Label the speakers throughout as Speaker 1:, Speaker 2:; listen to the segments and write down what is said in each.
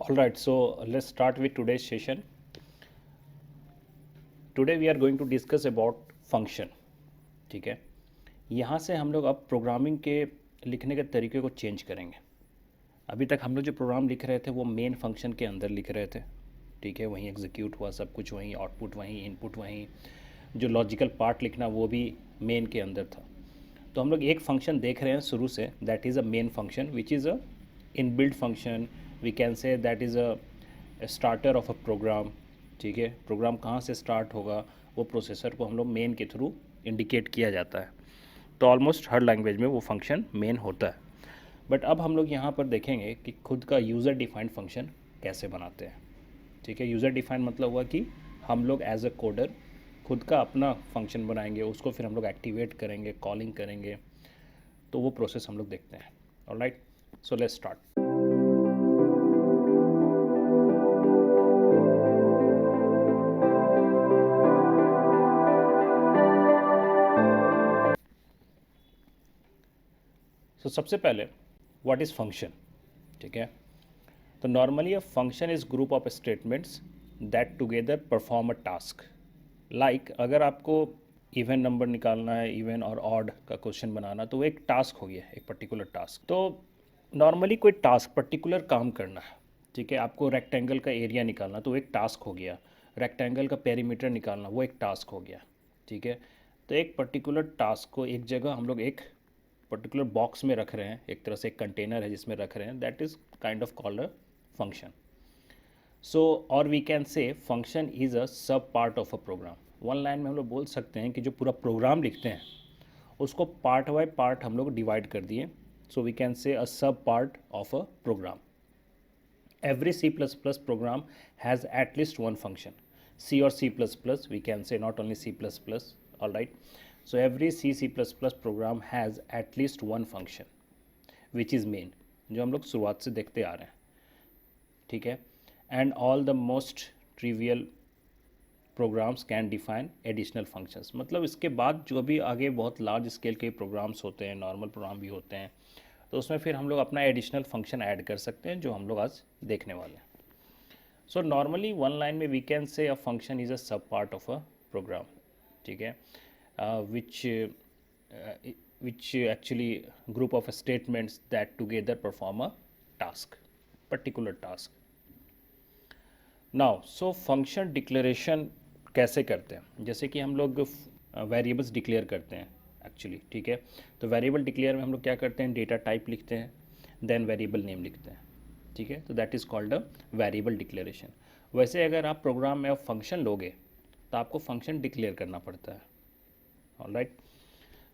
Speaker 1: All right, so let's start with today's session. Today we are going to discuss about function. ठीक है, यहाँ से हम लोग अब प्रोग्रामिंग के लिखने के तरीके को चेंज करेंगे। अभी तक हम लोग जो प्रोग्राम लिख रहे थे वो मेन फंक्शन के अंदर लिख रहे थे। ठीक है, वहीं एग्जीक्यूट हुआ, सब कुछ वहीं, आउटपुट वहीं, इनपुट वहीं, जो लॉजिकल पार्ट लिखना वो भी मेन के अंदर था। तो हम लोग एक फंक्शन देख रहे हैं शुरू से, that is a main function which is a inbuilt function. We can say that is a starter of a program. ठीक है, प्रोग्राम कहाँ से स्टार्ट होगा वो प्रोसेसर को हम लोग मेन के थ्रू इंडिकेट किया जाता है। तो ऑलमोस्ट हर लैंग्वेज में वो फंक्शन मेन होता है। बट अब हम लोग यहाँ पर देखेंगे कि खुद का यूज़र डिफाइंड फंक्शन कैसे बनाते हैं। ठीक है, यूज़र डिफाइंड मतलब हुआ कि हम लोग एज अ कोडर खुद का अपना फंक्शन बनाएंगे, उसको फिर हम लोग एक्टिवेट करेंगे, कॉलिंग करेंगे। तो वो प्रोसेस हम लोग देखते हैं। Alright, so let's start. So सबसे पहले व्हाट इज़ फंक्शन। ठीक है, तो normally a function is group of statements that together perform a task. Like अगर आपको इवन नंबर निकालना है, इवन और ऑड का क्वेश्चन बनाना, तो वो एक टास्क हो गया, एक पर्टिकुलर टास्क। तो नॉर्मली कोई टास्क पर्टिकुलर काम करना है। ठीक है, आपको रेक्टेंगल का एरिया निकालना तो एक टास्क हो गया, रेक्टेंगल का पेरीमीटर निकालना वो एक टास्क हो गया। ठीक है, तो एक पर्टिकुलर टास्क को एक जगह हम लोग एक पर्टिकुलर बॉक्स में रख रहे हैं, एक तरह से एक कंटेनर है जिसमें रख रहे हैं, that is kind of called a function. So और we can say function is a sub part of a program. One line में हम लोग बोल सकते हैं कि जो पूरा प्रोग्राम लिखते हैं उसको पार्ट बाय पार्ट हम लोग डिवाइड कर दिए। So we can say a sub part of a program. Every C++ program has at least one function. C or C++, we can say, not only C++, all right. So every C++ program has at least one function which is main, जो हम लोग शुरुआत से देखते आ रहे हैं। ठीक है, and all the most trivial programs can define additional functions. मतलब इसके बाद जो भी आगे बहुत लार्ज स्केल के प्रोग्राम्स होते हैं, नॉर्मल प्रोग्राम भी होते हैं, तो उसमें फिर हम लोग अपना एडिशनल फंक्शन ऐड कर सकते हैं, जो हम लोग आज देखने वाले हैं। सो नॉर्मली वन लाइन में we can say a function is a sub part of a program. ठीक है, which actually group of statements that together perform a task, particular task. Now so function declaration कैसे करते हैं, जैसे कि हम लोग वेरिएबल्स डिक्लेयर करते हैं एक्चुअली। ठीक है, तो वेरिएबल डिक्लेयर में हम लोग क्या करते हैं, डेटा टाइप लिखते हैं, देन वेरिएबल नेम लिखते हैं। ठीक है, तो that is called a variable declaration. वैसे अगर आप प्रोग्राम में फंक्शन लोगे तो आपको फंक्शन डिक्लेयर करना पड़ता है। Alright,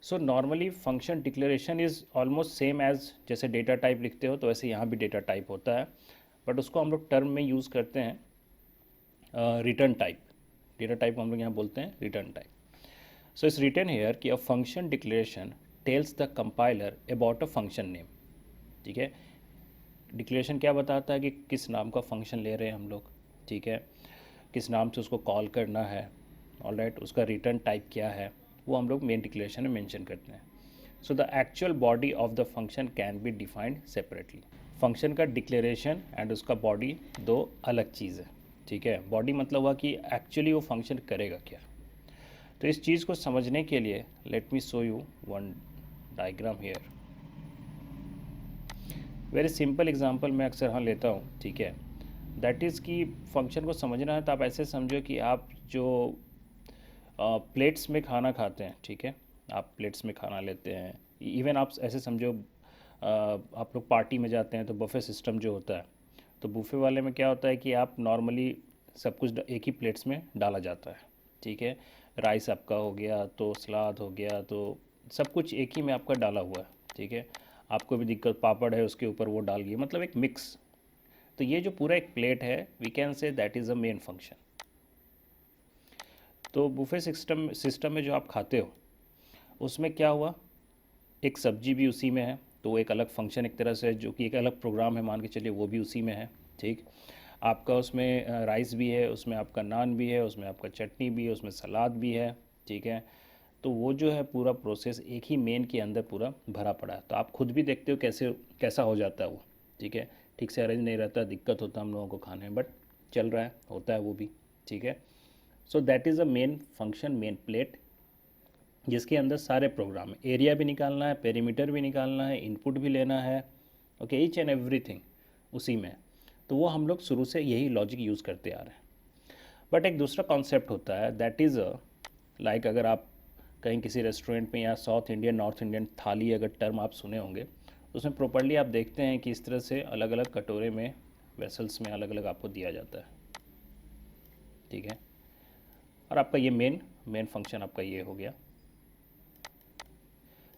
Speaker 1: so normally function declaration is almost same as जैसे डेटा टाइप लिखते हो तो वैसे यहाँ भी डेटा टाइप होता है, बट उसको हम लोग टर्म में यूज़ करते हैं रिटर्न टाइप। डेटा टाइप को हम लोग यहाँ बोलते हैं return type. So it's return here कि a function declaration tells the compiler about a function name. ठीक है, डिक्लेरेशन क्या बताता है कि किस नाम का फंक्शन ले रहे हैं हम लोग। ठीक है, किस नाम से उसको कॉल करना है। ऑलराइट, उसका रिटर्न टाइप क्या है वो हम लोग मेन डिक्लेरेशन में मेंशन करते हैं। So the actual body of the function can be defined separately. Function का डिक्लेरेशन एंड उसका बॉडी दो अलग चीज़ है। ठीक है, बॉडी मतलब हुआ कि एक्चुअली वो फंक्शन करेगा क्या। तो इस चीज़ को समझने के लिए let me show you one diagram hair. Very simple example मैं अक्सर हाँ लेता हूँ। ठीक है, दैट इज़ कि फंक्शन को समझना है तो आप ऐसे समझो कि आप जो प्लेट्स में खाना खाते हैं। ठीक है, आप प्लेट्स में खाना लेते हैं, इवन आप ऐसे समझो आप लोग पार्टी में जाते हैं तो बफे सिस्टम जो होता है, तो बुफे वाले में क्या होता है कि आप नॉर्मली सब कुछ एक ही प्लेट्स में डाला जाता है। ठीक है, राइस आपका हो गया तो सलाद हो गया, तो सब कुछ एक ही में आपका डाला हुआ है। ठीक है, आपको भी दिक्कत पापड़ है उसके ऊपर वो डाल गई, मतलब एक मिक्स। तो ये जो पूरा एक प्लेट है we can say that is a main function. तो बुफे सिस्टम में जो आप खाते हो उसमें क्या हुआ, एक सब्जी भी उसी में है, तो वो एक अलग फंक्शन एक तरह से, जो कि एक अलग प्रोग्राम है मान के चलिए, वो भी उसी में है। ठीक, आपका उसमें राइस भी है, उसमें आपका नान भी है, उसमें आपका चटनी भी है, उसमें सलाद भी है। ठीक है, तो वो जो है पूरा प्रोसेस एक ही मेन के अंदर पूरा भरा पड़ा है। तो आप खुद भी देखते हो कैसे कैसा हो जाता है वो। ठीक है, ठीक से अरेंज नहीं रहता, दिक्कत होता है हम लोगों को खाने में, बट चल रहा है, होता है वो भी, ठीक है। सो that is a main function, main plate, जिसके अंदर सारे प्रोग्राम है। एरिया भी निकालना है, पेरीमीटर भी निकालना है, इनपुट भी लेना है, ओके, ईच एंड एवरीथिंग उसी में। तो वो हम लोग शुरू से यही लॉजिक यूज़ करते आ रहे हैं। बट एक दूसरा कॉन्सेप्ट होता है, दैट इज़ लाइक अगर आप कहीं किसी रेस्टोरेंट में या साउथ इंडियन नॉर्थ इंडियन थाली अगर टर्म आप सुने होंगे, तो उसमें प्रॉपरली आप देखते हैं कि इस तरह से अलग अलग कटोरे में, वेसल्स में अलग अलग आपको दिया जाता है, ठीक है। और आपका ये मेन फंक्शन आपका ये हो गया।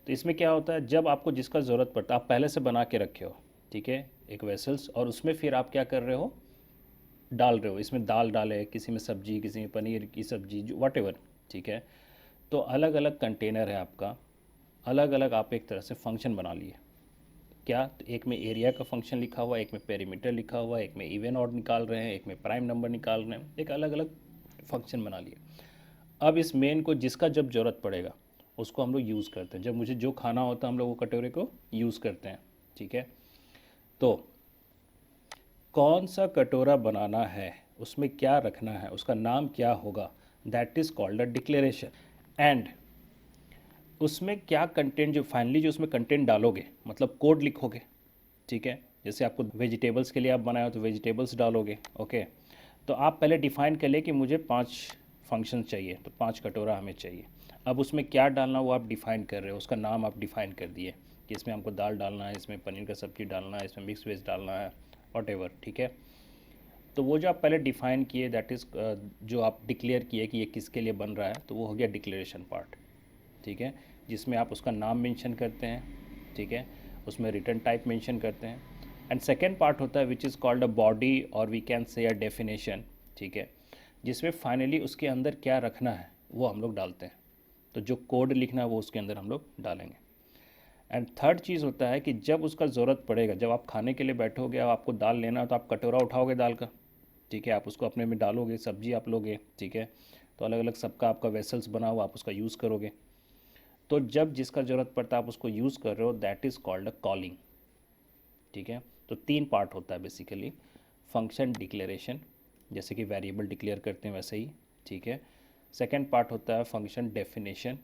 Speaker 1: तो इसमें क्या होता है, जब आपको जिसका ज़रूरत पड़ता है आप पहले से बना के रखे हो, ठीक है, एक वेसल्स, और उसमें फिर आप क्या कर रहे हो, डाल रहे हो। इसमें दाल डाले, किसी में सब्जी, किसी में पनीर की सब्जी, जो वट एवर, ठीक है। तो अलग अलग कंटेनर है आपका, अलग अलग आप एक तरह से फंक्शन बना लिए। क्या, तो एक में एरिया का फंक्शन लिखा हुआ है, एक में पेरीमीटर लिखा हुआ है, एक में इवन ऑड निकाल रहे हैं, एक में प्राइम नंबर निकाल रहे हैं, एक अलग अलग फंक्शन बना लिए। अब इस मेन को जिसका जब ज़रूरत पड़ेगा उसको हम लोग यूज़ करते हैं। जब मुझे जो खाना होता है हम लोग वो कटोरे को यूज़ करते हैं, ठीक है। तो कौन सा कटोरा बनाना है, उसमें क्या रखना है, उसका नाम क्या होगा, that is called a declaration. And उसमें क्या कंटेंट, जो फाइनली जो उसमें कंटेंट डालोगे, मतलब कोड लिखोगे, ठीक है। जैसे आपको वेजिटेबल्स के लिए आप बनाए हो तो वेजिटेबल्स डालोगे, ओके। तो आप पहले डिफ़ाइन कर ले कि मुझे 5 फंक्शन चाहिए, तो 5 कटोरा हमें चाहिए। अब उसमें क्या डालना वो आप डिफ़ाइन कर रहे हो, उसका नाम आप डिफ़ाइन कर दिए कि इसमें हमको दाल डालना है, इसमें पनीर का सब्ज़ी डालना है, इसमें मिक्स वेज डालना है, वॉट, ठीक है। तो वो जो आप पहले डिफ़ाइन किए, दैट इज़ जो आप डिक्लेयर किए कि ये किसके लिए बन रहा है, तो वो हो गया डिक्लेरेशन पार्ट, ठीक है। जिसमें आप उसका नाम मेंशन करते हैं, ठीक है, उसमें रिटर्न टाइप मेंशन करते हैं। एंड सेकेंड पार्ट होता है which is called a body, और we can say a definition, ठीक है, जिसमें फाइनली उसके अंदर क्या रखना है वो हम लोग डालते हैं। तो जो कोड लिखना है वो उसके अंदर हम लोग डालेंगे। एंड थर्ड चीज़ होता है कि जब उसका ज़रूरत पड़ेगा, जब आप खाने के लिए बैठोगे, आपको दाल लेना, तो आप कटोरा उठाओगे दाल का, ठीक है, आप उसको अपने में डालोगे, सब्जी आप लोगे, ठीक है। तो अलग अलग सबका आपका वेसल्स बना हुआ, आप उसका यूज़ करोगे। तो जब जिसका ज़रूरत पड़ता है आप उसको यूज़ कर रहे हो, that is called a calling, ठीक है। तो 3 पार्ट होता है बेसिकली, फंक्शन डिक्लेरेशन, जैसे कि वेरिएबल डिक्लेयर करते हैं वैसे ही, ठीक है। सेकेंड पार्ट होता है फंक्शन डेफिनेशन।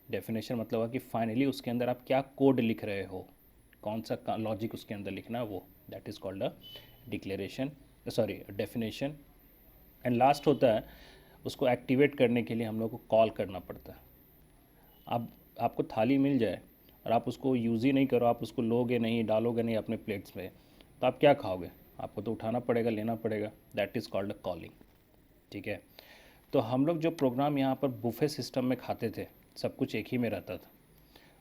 Speaker 1: डेफिनेशन मतलब है कि फाइनली उसके अंदर आप क्या कोड लिख रहे हो, कौन सा लॉजिक उसके अंदर लिखना है वो, that is called a declaration, sorry definition. And last होता है उसको एक्टिवेट करने के लिए हम लोग को कॉल करना पड़ता है। अब आपको थाली मिल जाए और आप उसको यूज़ ही नहीं करो, आप उसको लोगे नहीं, डालोगे नहीं अपने प्लेट्स में, तो आप क्या खाओगे, आपको तो उठाना पड़ेगा, लेना पड़ेगा, that is called a calling, ठीक है। तो हम लोग जो प्रोग्राम यहाँ पर बुफे सिस्टम में खाते थे, सब कुछ एक ही में रहता था,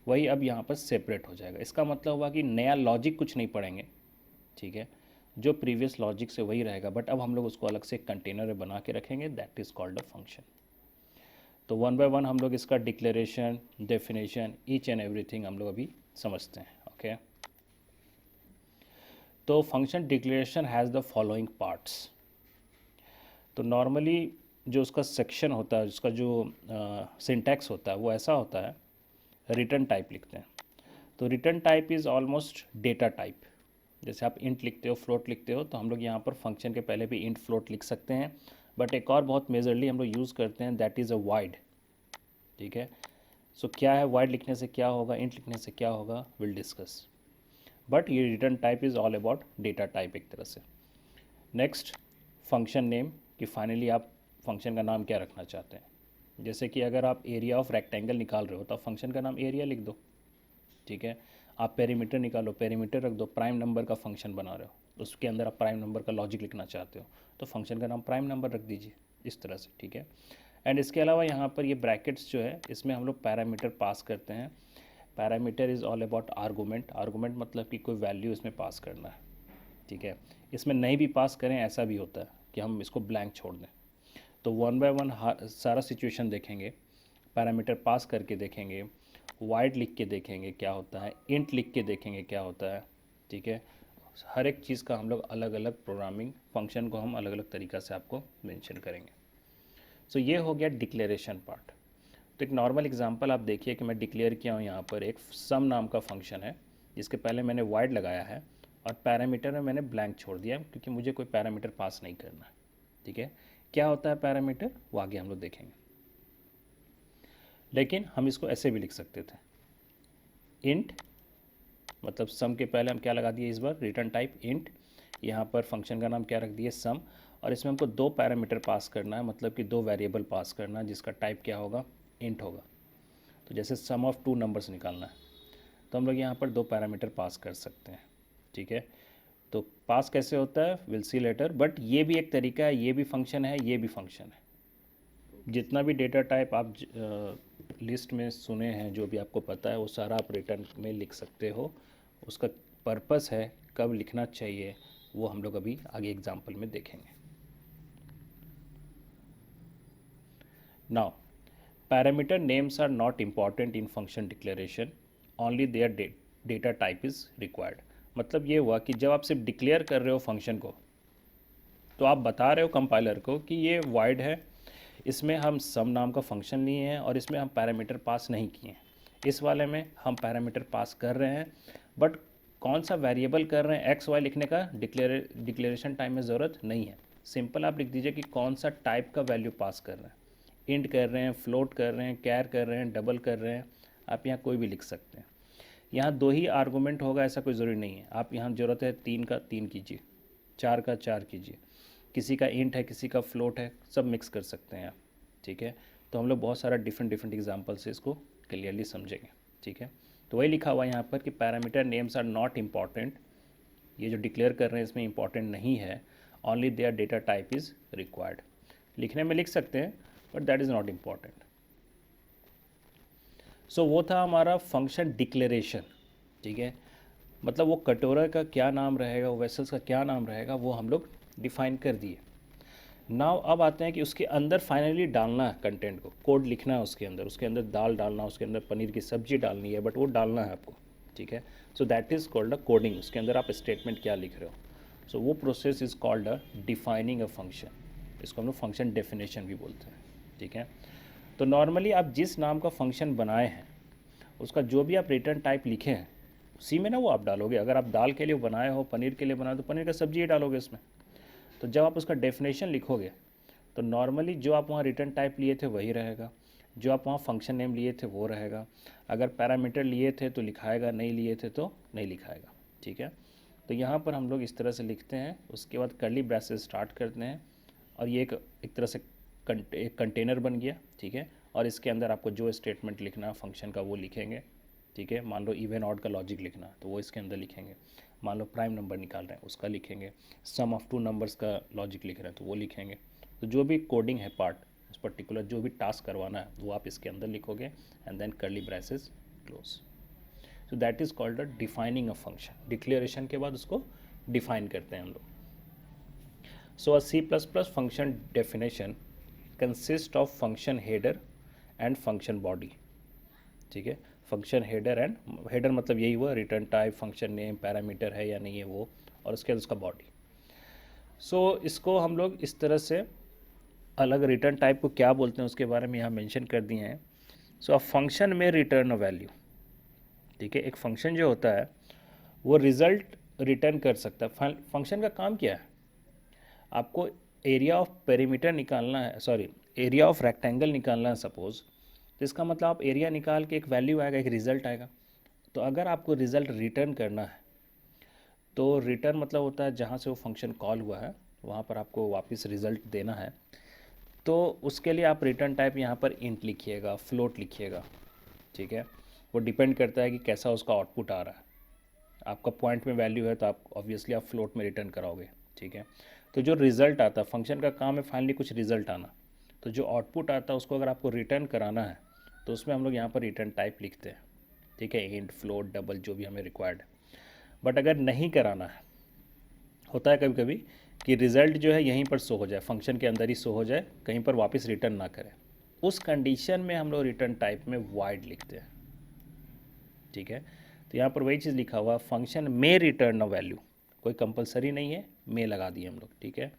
Speaker 1: वही अब यहाँ पर सेपरेट हो जाएगा। इसका मतलब हुआ कि नया लॉजिक कुछ नहीं पढ़ेंगे, ठीक है, जो प्रीवियस लॉजिक से वही रहेगा, बट अब हम लोग उसको अलग से कंटेनर में बना के रखेंगे, that is called a function. तो वन बाय वन हम लोग इसका declaration, definition, each and everything हम लोग अभी समझते हैं, ओके। तो function declaration has the following parts. तो नॉर्मली जो उसका सेक्शन होता है, उसका जो सिंटैक्स होता है वो ऐसा होता है, रिटर्न टाइप लिखते हैं। तो return type is almost data type. जैसे आप इंट लिखते हो, फ्लोट लिखते हो, तो हम लोग यहाँ पर फंक्शन के पहले भी इंट फ्लोट लिख सकते हैं, बट एक और बहुत मेजरली हम लोग यूज़ करते हैं, दैट इज़ अ वाइड, ठीक है। सो क्या है, वाइड लिखने से क्या होगा, इंट लिखने से क्या होगा, विल डिस्कस। बट ये return type is all about data type एक तरह से। नेक्स्ट, फंक्शन नेम, कि फाइनली आप फंक्शन का नाम क्या रखना चाहते हैं। जैसे कि अगर आप एरिया ऑफ रेक्टेंगल निकाल रहे हो तो आप फंक्शन का नाम एरिया लिख दो, ठीक है। आप पेरीमीटर निकालो, पेरीमीटर रख दो। प्राइम नंबर का फंक्शन बना रहे हो तो उसके अंदर आप प्राइम नंबर का लॉजिक लिखना चाहते हो तो फंक्शन का नाम प्राइम नंबर रख दीजिए, इस तरह से, ठीक है। एंड इसके अलावा यहाँ पर ये ब्रैकेट्स जो है, इसमें हम लोग पैरामीटर पास करते हैं। Parameter is all about argument. Argument मतलब कि कोई वैल्यू इसमें पास करना है, ठीक है। इसमें नहीं भी पास करें ऐसा भी होता है कि हम इसको ब्लैंक छोड़ दें। तो वन बाय वन सारा सिचुएशन देखेंगे, पैरामीटर पास करके देखेंगे, वाइड लिख के देखेंगे क्या होता है, इंट लिख के देखेंगे क्या होता है, ठीक है। हर एक चीज़ का हम लोग अलग अलग प्रोग्रामिंग फंक्शन को हम अलग अलग तरीक़ा से आपको मेंशन करेंगे। सो ये हो गया डिक्लेरेशन पार्ट। तो एक नॉर्मल एग्जांपल आप देखिए कि मैं डिक्लेयर किया हूँ यहाँ पर एक सम नाम का फंक्शन है जिसके पहले मैंने वाइड लगाया है और पैरामीटर में मैंने ब्लैंक छोड़ दिया क्योंकि मुझे कोई पैरामीटर पास नहीं करना है। ठीक है, क्या होता है पैरामीटर वो आगे हम लोग देखेंगे, लेकिन हम इसको ऐसे भी लिख सकते थे, इंट मतलब सम के पहले हम क्या लगा दिए इस बार, रिटर्न टाइप इंट, यहाँ पर फंक्शन का नाम क्या रख दिए सम, और इसमें हमको दो पैरामीटर पास करना है, मतलब कि दो वेरिएबल पास करना है जिसका टाइप क्या होगा, इंट होगा। तो जैसे सम ऑफ टू नंबर्स निकालना है तो हम लोग यहाँ पर दो पैरामीटर पास कर सकते हैं। ठीक है, तो पास कैसे होता है विल सी लेटर, बट ये भी एक तरीका है, ये भी फंक्शन है, ये भी फंक्शन है। जितना भी डेटा टाइप आप लिस्ट में सुने हैं, जो भी आपको पता है वो सारा आप रिटर्न में लिख सकते हो। उसका पर्पस है कब लिखना चाहिए वो हम लोग अभी आगे एग्जाम्पल में देखेंगे। Now parameter names are not important in function declaration, only there data type is required. मतलब ये हुआ कि जब आप सिर्फ डिक्लेयर कर रहे हो फंक्शन को, तो आप बता रहे हो कंपाइलर को कि ये वाइड है, इसमें हम सम नाम का फंक्शन लिए हैं और इसमें हम पैरामीटर पास नहीं किए हैं। इस वाले में हम पैरामीटर पास कर रहे हैं, बट कौन सा वेरिएबल कर रहे हैं एक्स वाई लिखने का डिक्लेरेशन टाइम में ज़रूरत नहीं है। सिंपल आप लिख दीजिए कि कौन सा टाइप का वैल्यू पास कर रहे हैं, इंट कर रहे हैं, फ्लोट कर रहे हैं, कैर कर रहे हैं, डबल कर रहे हैं, आप यहाँ कोई भी लिख सकते हैं। यहाँ दो ही आर्गूमेंट होगा ऐसा कोई ज़रूरी नहीं है, आप यहाँ ज़रूरत है तीन का तीन कीजिए, चार का चार कीजिए, किसी का इंट है किसी का फ्लोट है, सब मिक्स कर सकते हैं आप। ठीक है, तो हम लोग बहुत सारा डिफरेंट डिफरेंट एग्जांपल से इसको क्लियरली समझेंगे। ठीक है, तो वही लिखा हुआ है यहाँ पर कि parameter names are not important, ये जो डिक्लेयर कर रहे हैं इसमें इंपॉर्टेंट नहीं है, only there data type is required. लिखने में लिख सकते हैं but that is not important. So वो था हमारा फंक्शन डिक्लेरेशन। ठीक है, मतलब वो कटोरा का क्या नाम रहेगा, वो वेसल्स का क्या नाम रहेगा, वो हम लोग डिफाइन कर दिए। नाउ अब आते हैं कि उसके अंदर फाइनली डालना है कंटेंट को, कोड लिखना है उसके अंदर दाल डालना, उसके अंदर पनीर की सब्जी डालनी है, बट वो डालना है आपको। ठीक है, सो that is called a coding, उसके अंदर आप स्टेटमेंट क्या लिख रहे हो। सो वो process is called a defining a function, इसको हम लोग फंक्शन डेफिनेशन भी बोलते हैं। ठीक है, तो नॉर्मली आप जिस नाम का फंक्शन बनाए हैं उसका जो भी आप रिटर्न टाइप लिखे हैं उसी में ना वो आप डालोगे। अगर आप दाल के लिए बनाए हो, पनीर के लिए बनाए तो पनीर का सब्जी ही डालोगे इसमें। तो जब आप उसका डेफिनेशन लिखोगे तो नॉर्मली जो आप वहाँ रिटर्न टाइप लिए थे वही रहेगा, जो आप वहाँ फंक्शन नेम लिए थे वो रहेगा। अगर पैरामीटर लिए थे तो लिखाएगा, नहीं लिए थे तो नहीं लिखाएगा। ठीक है, तो यहाँ पर हम लोग इस तरह से लिखते हैं, उसके बाद कर्ली ब्रैसेस स्टार्ट करते हैं और ये एक तरह से एक कंटेनर बन गया। ठीक है, और इसके अंदर आपको जो स्टेटमेंट लिखना फंक्शन का वो लिखेंगे। ठीक है, मान लो इवन ऑड का लॉजिक लिखना तो वो इसके अंदर लिखेंगे, मान लो प्राइम नंबर निकाल रहे हैं उसका लिखेंगे, सम ऑफ टू नंबर्स का लॉजिक लिख रहे हैं तो वो लिखेंगे। तो जो भी कोडिंग है पार्ट, उस पर्टिकुलर जो भी टास्क करवाना है वो आप इसके अंदर लिखोगे and then curly braces close. So that is called a defining a function. Declaration के बाद उसको डिफाइन करते हैं हम लोग। So a C++ function definition consist of function header and function body. ठीक है, फंक्शन हेडर एंड हेडर मतलब यही हुआ return type, function name, parameter है या नहीं है वो, और उसके बाद उसका बॉडी। सो इसको हम लोग इस तरह से अलग रिटर्न टाइप को क्या बोलते हैं उसके बारे में यहाँ मेंशन कर दिए हैं। सो अ फंक्शन में रिटर्न अ वैल्यू। ठीक है, एक फंक्शन जो होता है वो रिजल्ट रिटर्न कर सकता है। फंक्शन का काम क्या है, आपको एरिया ऑफ पेरीमीटर निकालना है, सॉरी एरिया ऑफ रेक्टेंगल निकालना है सपोज, तो इसका मतलब आप एरिया निकाल के एक वैल्यू आएगा, एक रिज़ल्ट आएगा। तो अगर आपको रिज़ल्ट रिटर्न करना है तो रिटर्न मतलब होता है जहाँ से वो फंक्शन कॉल हुआ है वहाँ पर आपको वापस रिज़ल्ट देना है। तो उसके लिए आप रिटर्न टाइप यहाँ पर इंट लिखिएगा, फ्लोट लिखिएगा। ठीक है, वो डिपेंड करता है कि कैसा उसका आउटपुट आ रहा है। आपका पॉइंट में वैल्यू है तो आप ऑब्वियसली आप फ्लोट में रिटर्न कराओगे। ठीक है, तो जो रिज़ल्ट आता है, फंक्शन का काम है फाइनली कुछ रिज़ल्ट आना, तो जो आउटपुट आता है उसको अगर आपको रिटर्न कराना है तो उसमें हम लोग यहाँ पर रिटर्न टाइप लिखते हैं। ठीक है, इंट, फ्लोट, डबल जो भी हमें रिक्वायर्ड है। बट अगर नहीं कराना है, होता है कभी कभी कि रिज़ल्ट जो है यहीं पर शो हो जाए, फंक्शन के अंदर ही शो हो जाए, कहीं पर वापस रिटर्न ना करें, उस कंडीशन में हम लोग रिटर्न टाइप में वाइड लिखते हैं। ठीक है, तो यहाँ पर वही चीज़ लिखा हुआ, फंक्शन में रिटर्न अ वैल्यू, कोई कंपलसरी नहीं है, में लगा दिए हम लोग। ठीक है,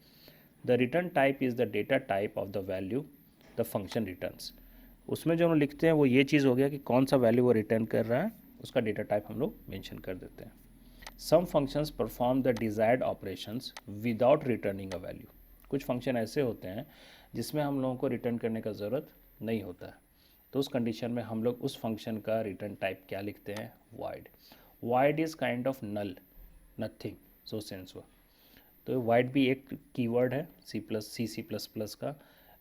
Speaker 1: the return type is the data type of the value the function returns. उसमें जो हम लिखते हैं वो ये चीज़ हो गया कि कौन सा वैल्यू वो रिटर्न कर रहा है, उसका डेटा टाइप हम लोग मेंशन कर देते हैं। Some functions perform the desired operations without returning a value. कुछ फंक्शन ऐसे होते हैं जिसमें हम लोगों को रिटर्न करने का ज़रूरत नहीं होता है, तो उस कंडीशन में हम लोग उस फंक्शन का रिटर्न टाइप क्या लिखते हैं, void. Void is kind of null, nothing, so sense हुआ। तो वाइड भी एक कीवर्ड है सी प्लस प्लस का।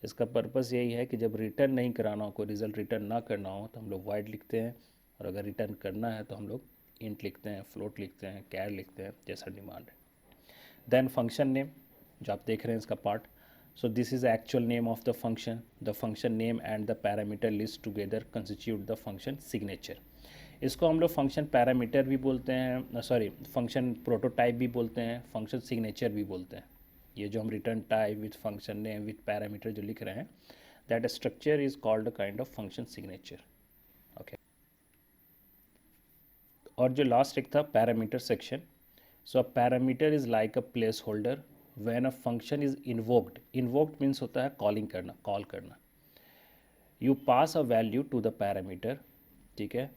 Speaker 1: इसका पर्पस यही है कि जब रिटर्न नहीं कराना हो, कोई रिजल्ट रिटर्न ना करना हो, तो हम लोग वाइड लिखते हैं, और अगर रिटर्न करना है तो हम लोग इंट लिखते हैं, फ्लोट लिखते हैं, कैर लिखते हैं, जैसा डिमांड है। देन फंक्शन नेम, जो आप देख रहे हैं इसका part. So this is actual name of the function name and the parameter list together constitute the function signature. इसको हम लोग फंक्शन पैरामीटर भी बोलते हैं, सॉरी फंक्शन प्रोटोटाइप भी बोलते हैं, फंक्शन सिग्नेचर भी बोलते हैं। ये जो हम return type with function name with parameter जो लिख रहे हैं, that structure is called a kind of function signature. Okay, और जो लास्ट एक था parameter section. So a parameter is like a place holder when a function is invoked. Invoked means होता है कॉलिंग करना, कॉल करना। You pass a value to the parameter, ठीक है।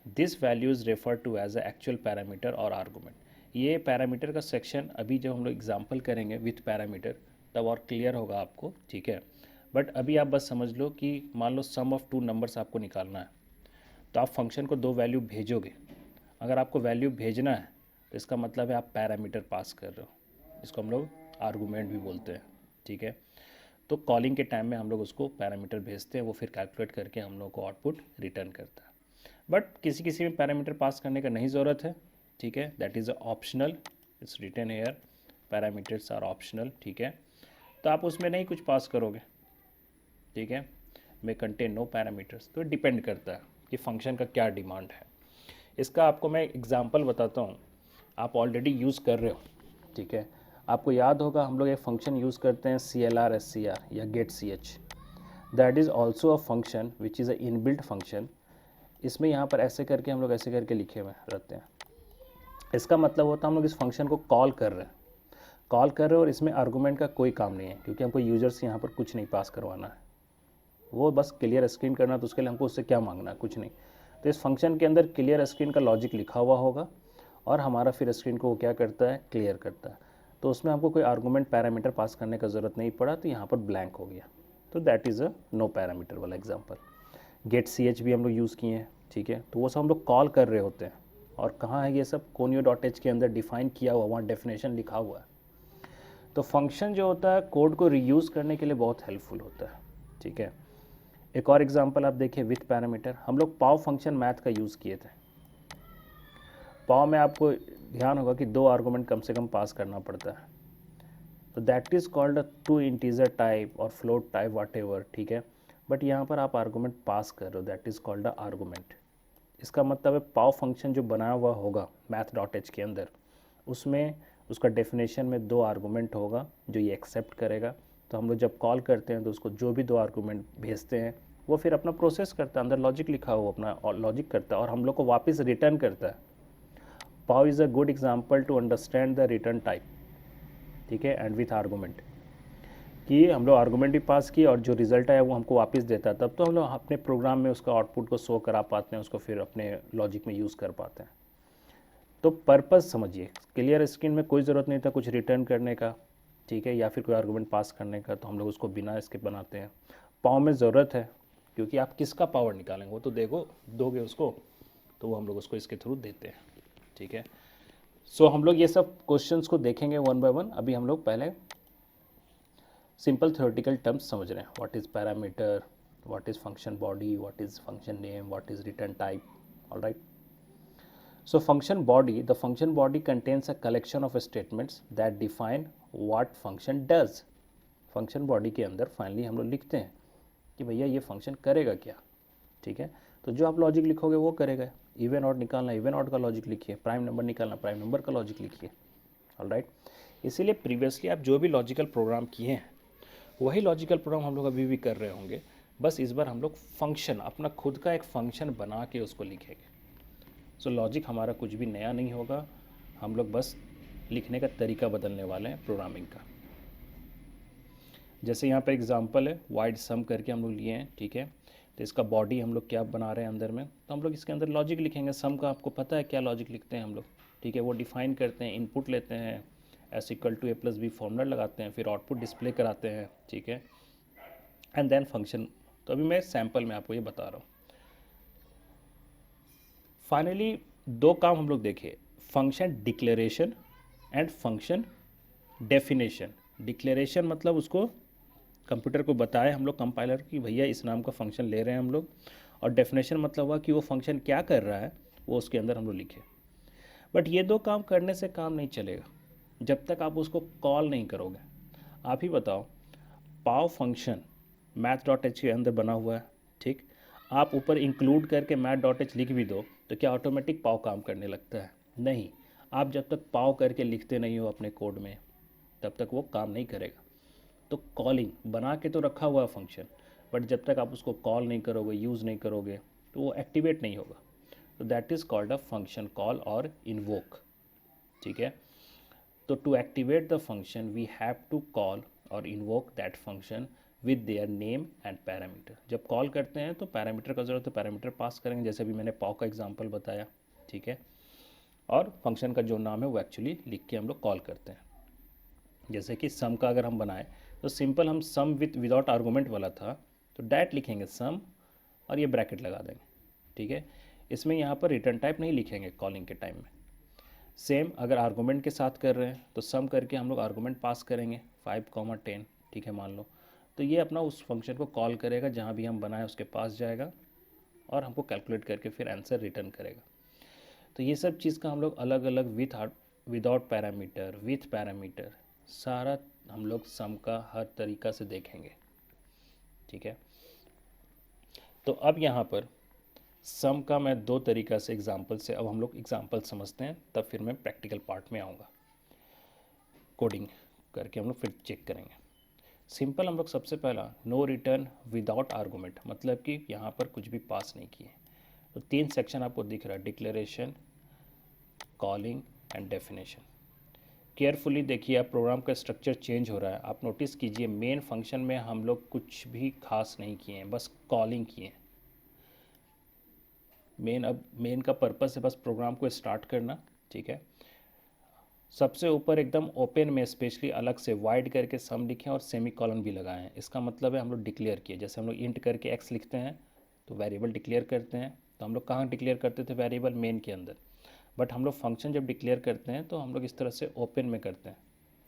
Speaker 1: This value is refer to as a actual parameter और argument. ये parameter का section अभी जब हम लोग एग्जाम्पल करेंगे विथ पैरामीटर तब और क्लियर होगा आपको, ठीक है। बट अभी आप बस समझ लो कि मान लो सम ऑफ टू नंबर्स आपको निकालना है, तो आप फंक्शन को दो वैल्यू भेजोगे। अगर आपको वैल्यू भेजना है तो इसका मतलब है आप पैरामीटर पास कर रहे हो, इसको हम लोग आर्गूमेंट भी बोलते हैं, ठीक है। तो कॉलिंग के टाइम में हम लोग उसको पैरामीटर भेजते हैं, वो फिर कैलकुलेट करके हम लोग को आउटपुट रिटर्न करता है। बट किसी किसी में पैरामीटर पास करने का नहीं ज़रूरत है, ठीक है। That is optional, it's written here, parameters are optional, ठीक है। तो आप उसमें नहीं कुछ पास करोगे, ठीक है, मे कंटेन नो पैरामीटर्स। तो डिपेंड करता है कि फंक्शन का क्या डिमांड है। इसका आपको मैं एग्जांपल बताता हूँ, आप ऑलरेडी यूज़ कर रहे हो, ठीक है। आपको याद होगा हम लोग एक फंक्शन यूज़ करते हैं CLR SCR या get CH। That is also a function which is a inbuilt function. इसमें यहाँ पर ऐसे करके हम लोग ऐसे करके लिखे हुए रहते हैं। इसका मतलब होता है हम लोग इस फंक्शन को कॉल कर रहे हैं, और इसमें आर्गूमेंट का कोई काम नहीं है, क्योंकि हमको यूजर से यहाँ पर कुछ नहीं पास करवाना है, वो बस क्लियर स्क्रीन करना। तो उसके लिए हमको उससे क्या मांगना है, कुछ नहीं। तो इस फंक्शन के अंदर क्लियर स्क्रीन का लॉजिक लिखा हुआ होगा, और हमारा फिर स्क्रीन को वो क्या करता है, क्लियर करता है। तो उसमें हमको कोई आर्गूमेंट पैरामीटर पास करने का ज़रूरत नहीं पड़ा, तो यहाँ पर ब्लैंक हो गया। तो that is a no parameter वाला एग्जाम्पल। गेट CH भी हम लोग यूज़ किए हैं, ठीक है। तो वो सब हम लोग कॉल कर रहे होते हैं, और कहाँ है ये सब, conio.h के अंदर डिफाइन किया हुआ, वहाँ डेफिनेशन लिखा हुआ है। तो फंक्शन जो होता है कोड को रीयूज़ करने के लिए बहुत हेल्पफुल होता है, ठीक है। एक और एग्जांपल आप देखिए विथ पैरामीटर। हम लोग पाव फंक्शन मैथ का यूज़ किए थे। पाव में आपको ध्यान होगा कि दो आर्गूमेंट कम से कम पास करना पड़ता है, तो that is called a two integer type और फ्लोट टाइप वाट एवर, ठीक है। बट यहाँ पर आप आर्गूमेंट पास कर रहे हो, that is called a argument. इसका मतलब है पाव फंक्शन जो बनाया हुआ होगा math.h के अंदर, उसमें उसका डेफिनेशन में दो आर्गूमेंट होगा जो ये एक्सेप्ट करेगा। तो हम लोग जब कॉल करते हैं तो उसको जो भी दो आर्गूमेंट भेजते हैं वो फिर अपना प्रोसेस करता है, अंदर लॉजिक लिखा हुआ अपना और लॉजिक करता है, और हम लोग को वापस रिटर्न करता है। Pow is a good example to understand the return type, ठीक है, एंड विथ आर्गूमेंट, कि हम लोग आर्गूमेंट भी पास किए और जो रिजल्ट आया वो हमको वापस देता है, तब तो हम लोग अपने प्रोग्राम में उसका आउटपुट को शो करा पाते हैं, उसको फिर अपने लॉजिक में यूज़ कर पाते हैं। तो पर्पज़ समझिए, क्लियर स्क्रीन में कोई ज़रूरत नहीं था कुछ रिटर्न करने का, ठीक है, या फिर कोई आर्गूमेंट पास करने का, तो हम लोग उसको बिना इसके बनाते हैं। पाव में ज़रूरत है, क्योंकि आप किसका पावर निकालेंगे, वो तो देखो दोगे उसको, तो वो हम लोग उसको इसके थ्रू देते हैं, ठीक है। सो हम लोग ये सब क्वेश्चंस को देखेंगे वन बाय वन। अभी हम लोग पहले सिंपल थ्योरेटिकल टर्म्स समझ रहे हैं, what is parameter, what is function body, what is function name, what is return type, alright. So function body, the function body contains a collection of statements that define what function does. function body के अंदर finally हम लोग लिखते हैं कि भैया ये function करेगा क्या, ठीक है। तो जो आप लॉजिक लिखोगे वो करेगा। इवन ऑड निकालना, इवन ऑड का लॉजिक लिखिए, प्राइम नंबर निकालना, प्राइम नंबर का लॉजिक लिखिए, ऑलराइट। इसीलिए प्रीवियसली आप जो भी लॉजिकल प्रोग्राम किए हैं वही लॉजिकल प्रोग्राम हम लोग अभी भी कर रहे होंगे, बस इस बार हम लोग फंक्शन, अपना खुद का एक फंक्शन बना के उसको लिखेंगे। सो लॉजिक हमारा कुछ भी नया नहीं होगा, हम लोग बस लिखने का तरीका बदलने वाले हैं प्रोग्रामिंग का। जैसे यहाँ पर एग्जांपल है वाइड सम करके हम लोग लिए हैं, ठीक है। तो इसका बॉडी हम लोग क्या बना रहे हैं अंदर में, तो हम लोग इसके अंदर लॉजिक लिखेंगे। सम का आपको पता है क्या लॉजिक लिखते हैं हम लोग, ठीक है, वो डिफाइन करते हैं, इनपुट लेते हैं, S=A+B फॉर्मूला लगाते हैं, फिर आउटपुट डिस्प्ले कराते हैं, ठीक है, एंड देन फंक्शन। तो अभी मैं सैम्पल में आपको ये बता रहा हूँ। फाइनली दो काम हम लोग देखे, function declaration and function definition. Declaration मतलब उसको कंप्यूटर को बताए हम लोग कंपाइलर कि भैया इस नाम का फंक्शन ले रहे हैं हम लोग, और डेफिनेशन मतलब हुआ कि वो फंक्शन क्या कर रहा है वो उसके अंदर हम लोग लिखे। बट ये दो काम करने से काम नहीं चलेगा जब तक आप उसको कॉल नहीं करोगे। आप ही बताओ, पाव फंक्शन math.h के अंदर बना हुआ है, ठीक, आप ऊपर इंक्लूड करके math.h लिख भी दो तो क्या ऑटोमेटिक पाव काम करने लगता है? नहीं। आप जब तक पाव करके लिखते नहीं हो अपने कोड में तब तक वो काम नहीं करेगा। तो कॉलिंग बना के तो रखा हुआ है फंक्शन, बट जब तक आप उसको कॉल नहीं करोगे, यूज़ नहीं करोगे, तो वो एक्टिवेट नहीं होगा। तो that is called a function call और इन्वोक, ठीक है। तो to activate the function we have to call और invoke that function with their name and parameter. जब कॉल करते हैं तो पैरामीटर का ज़रूरत है, पैरामीटर पास करेंगे, जैसे अभी मैंने पाव का एग्जांपल बताया, ठीक है, और फंक्शन का जो नाम है वो एक्चुअली लिख के हम लोग कॉल करते हैं। जैसे कि सम का अगर हम बनाएं तो सिंपल हम सम विदाउट आर्गूमेंट वाला था, तो डैट लिखेंगे सम और ये ब्रैकेट लगा देंगे, ठीक है। इसमें यहाँ पर रिटर्न टाइप नहीं लिखेंगे कॉलिंग के टाइम में। सेम अगर आर्गूमेंट के साथ कर रहे हैं तो सम करके हम लोग आर्गूमेंट पास करेंगे 5, 10, ठीक है, मान लो। तो ये अपना उस फंक्शन को कॉल करेगा, जहाँ भी हम बनाए उसके पास जाएगा और हमको कैलकुलेट करके फिर आंसर रिटर्न करेगा। तो ये सब चीज़ का हम लोग अलग अलग विदाउट पैरामीटर, विथ पैरामीटर, सारा हम लोग सम का हर तरीका से देखेंगे, ठीक है। तो अब यहाँ पर सम का मैं दो तरीका से एग्जांपल से, अब हम लोग एग्जांपल समझते हैं, तब फिर मैं प्रैक्टिकल पार्ट में आऊँगा। कोडिंग करके हम लोग फिर चेक करेंगे। सिंपल हम लोग सबसे पहला नो रिटर्न विदाउट आर्गूमेंट, मतलब कि यहाँ पर कुछ भी पास नहीं किए। तो 3 सेक्शन आपको दिख रहा है, declaration, calling and definition. Carefully देखिए, आप प्रोग्राम का स्ट्रक्चर चेंज हो रहा है। आप नोटिस कीजिए मेन फंक्शन में हम लोग कुछ भी खास नहीं किए हैं, बस कॉलिंग किए हैं। मेन का पर्पस है बस प्रोग्राम को स्टार्ट करना, ठीक है। सबसे ऊपर एकदम ओपन में स्पेशली अलग से वाइड करके सम लिखे और सेमी कॉलन भी लगाए हैं। इसका मतलब है हम लोग डिक्लेयर किए, जैसे हम लोग इंट करके एक्स लिखते हैं तो वेरिएबल डिक्लेयर करते हैं। तो हम लोग कहाँ डिक्लेयर करते थे? वेरिएबल मेन के अंदर। बट हम लोग फंक्शन जब डिक्लेयर करते हैं तो हम लोग इस तरह से ओपन में करते हैं।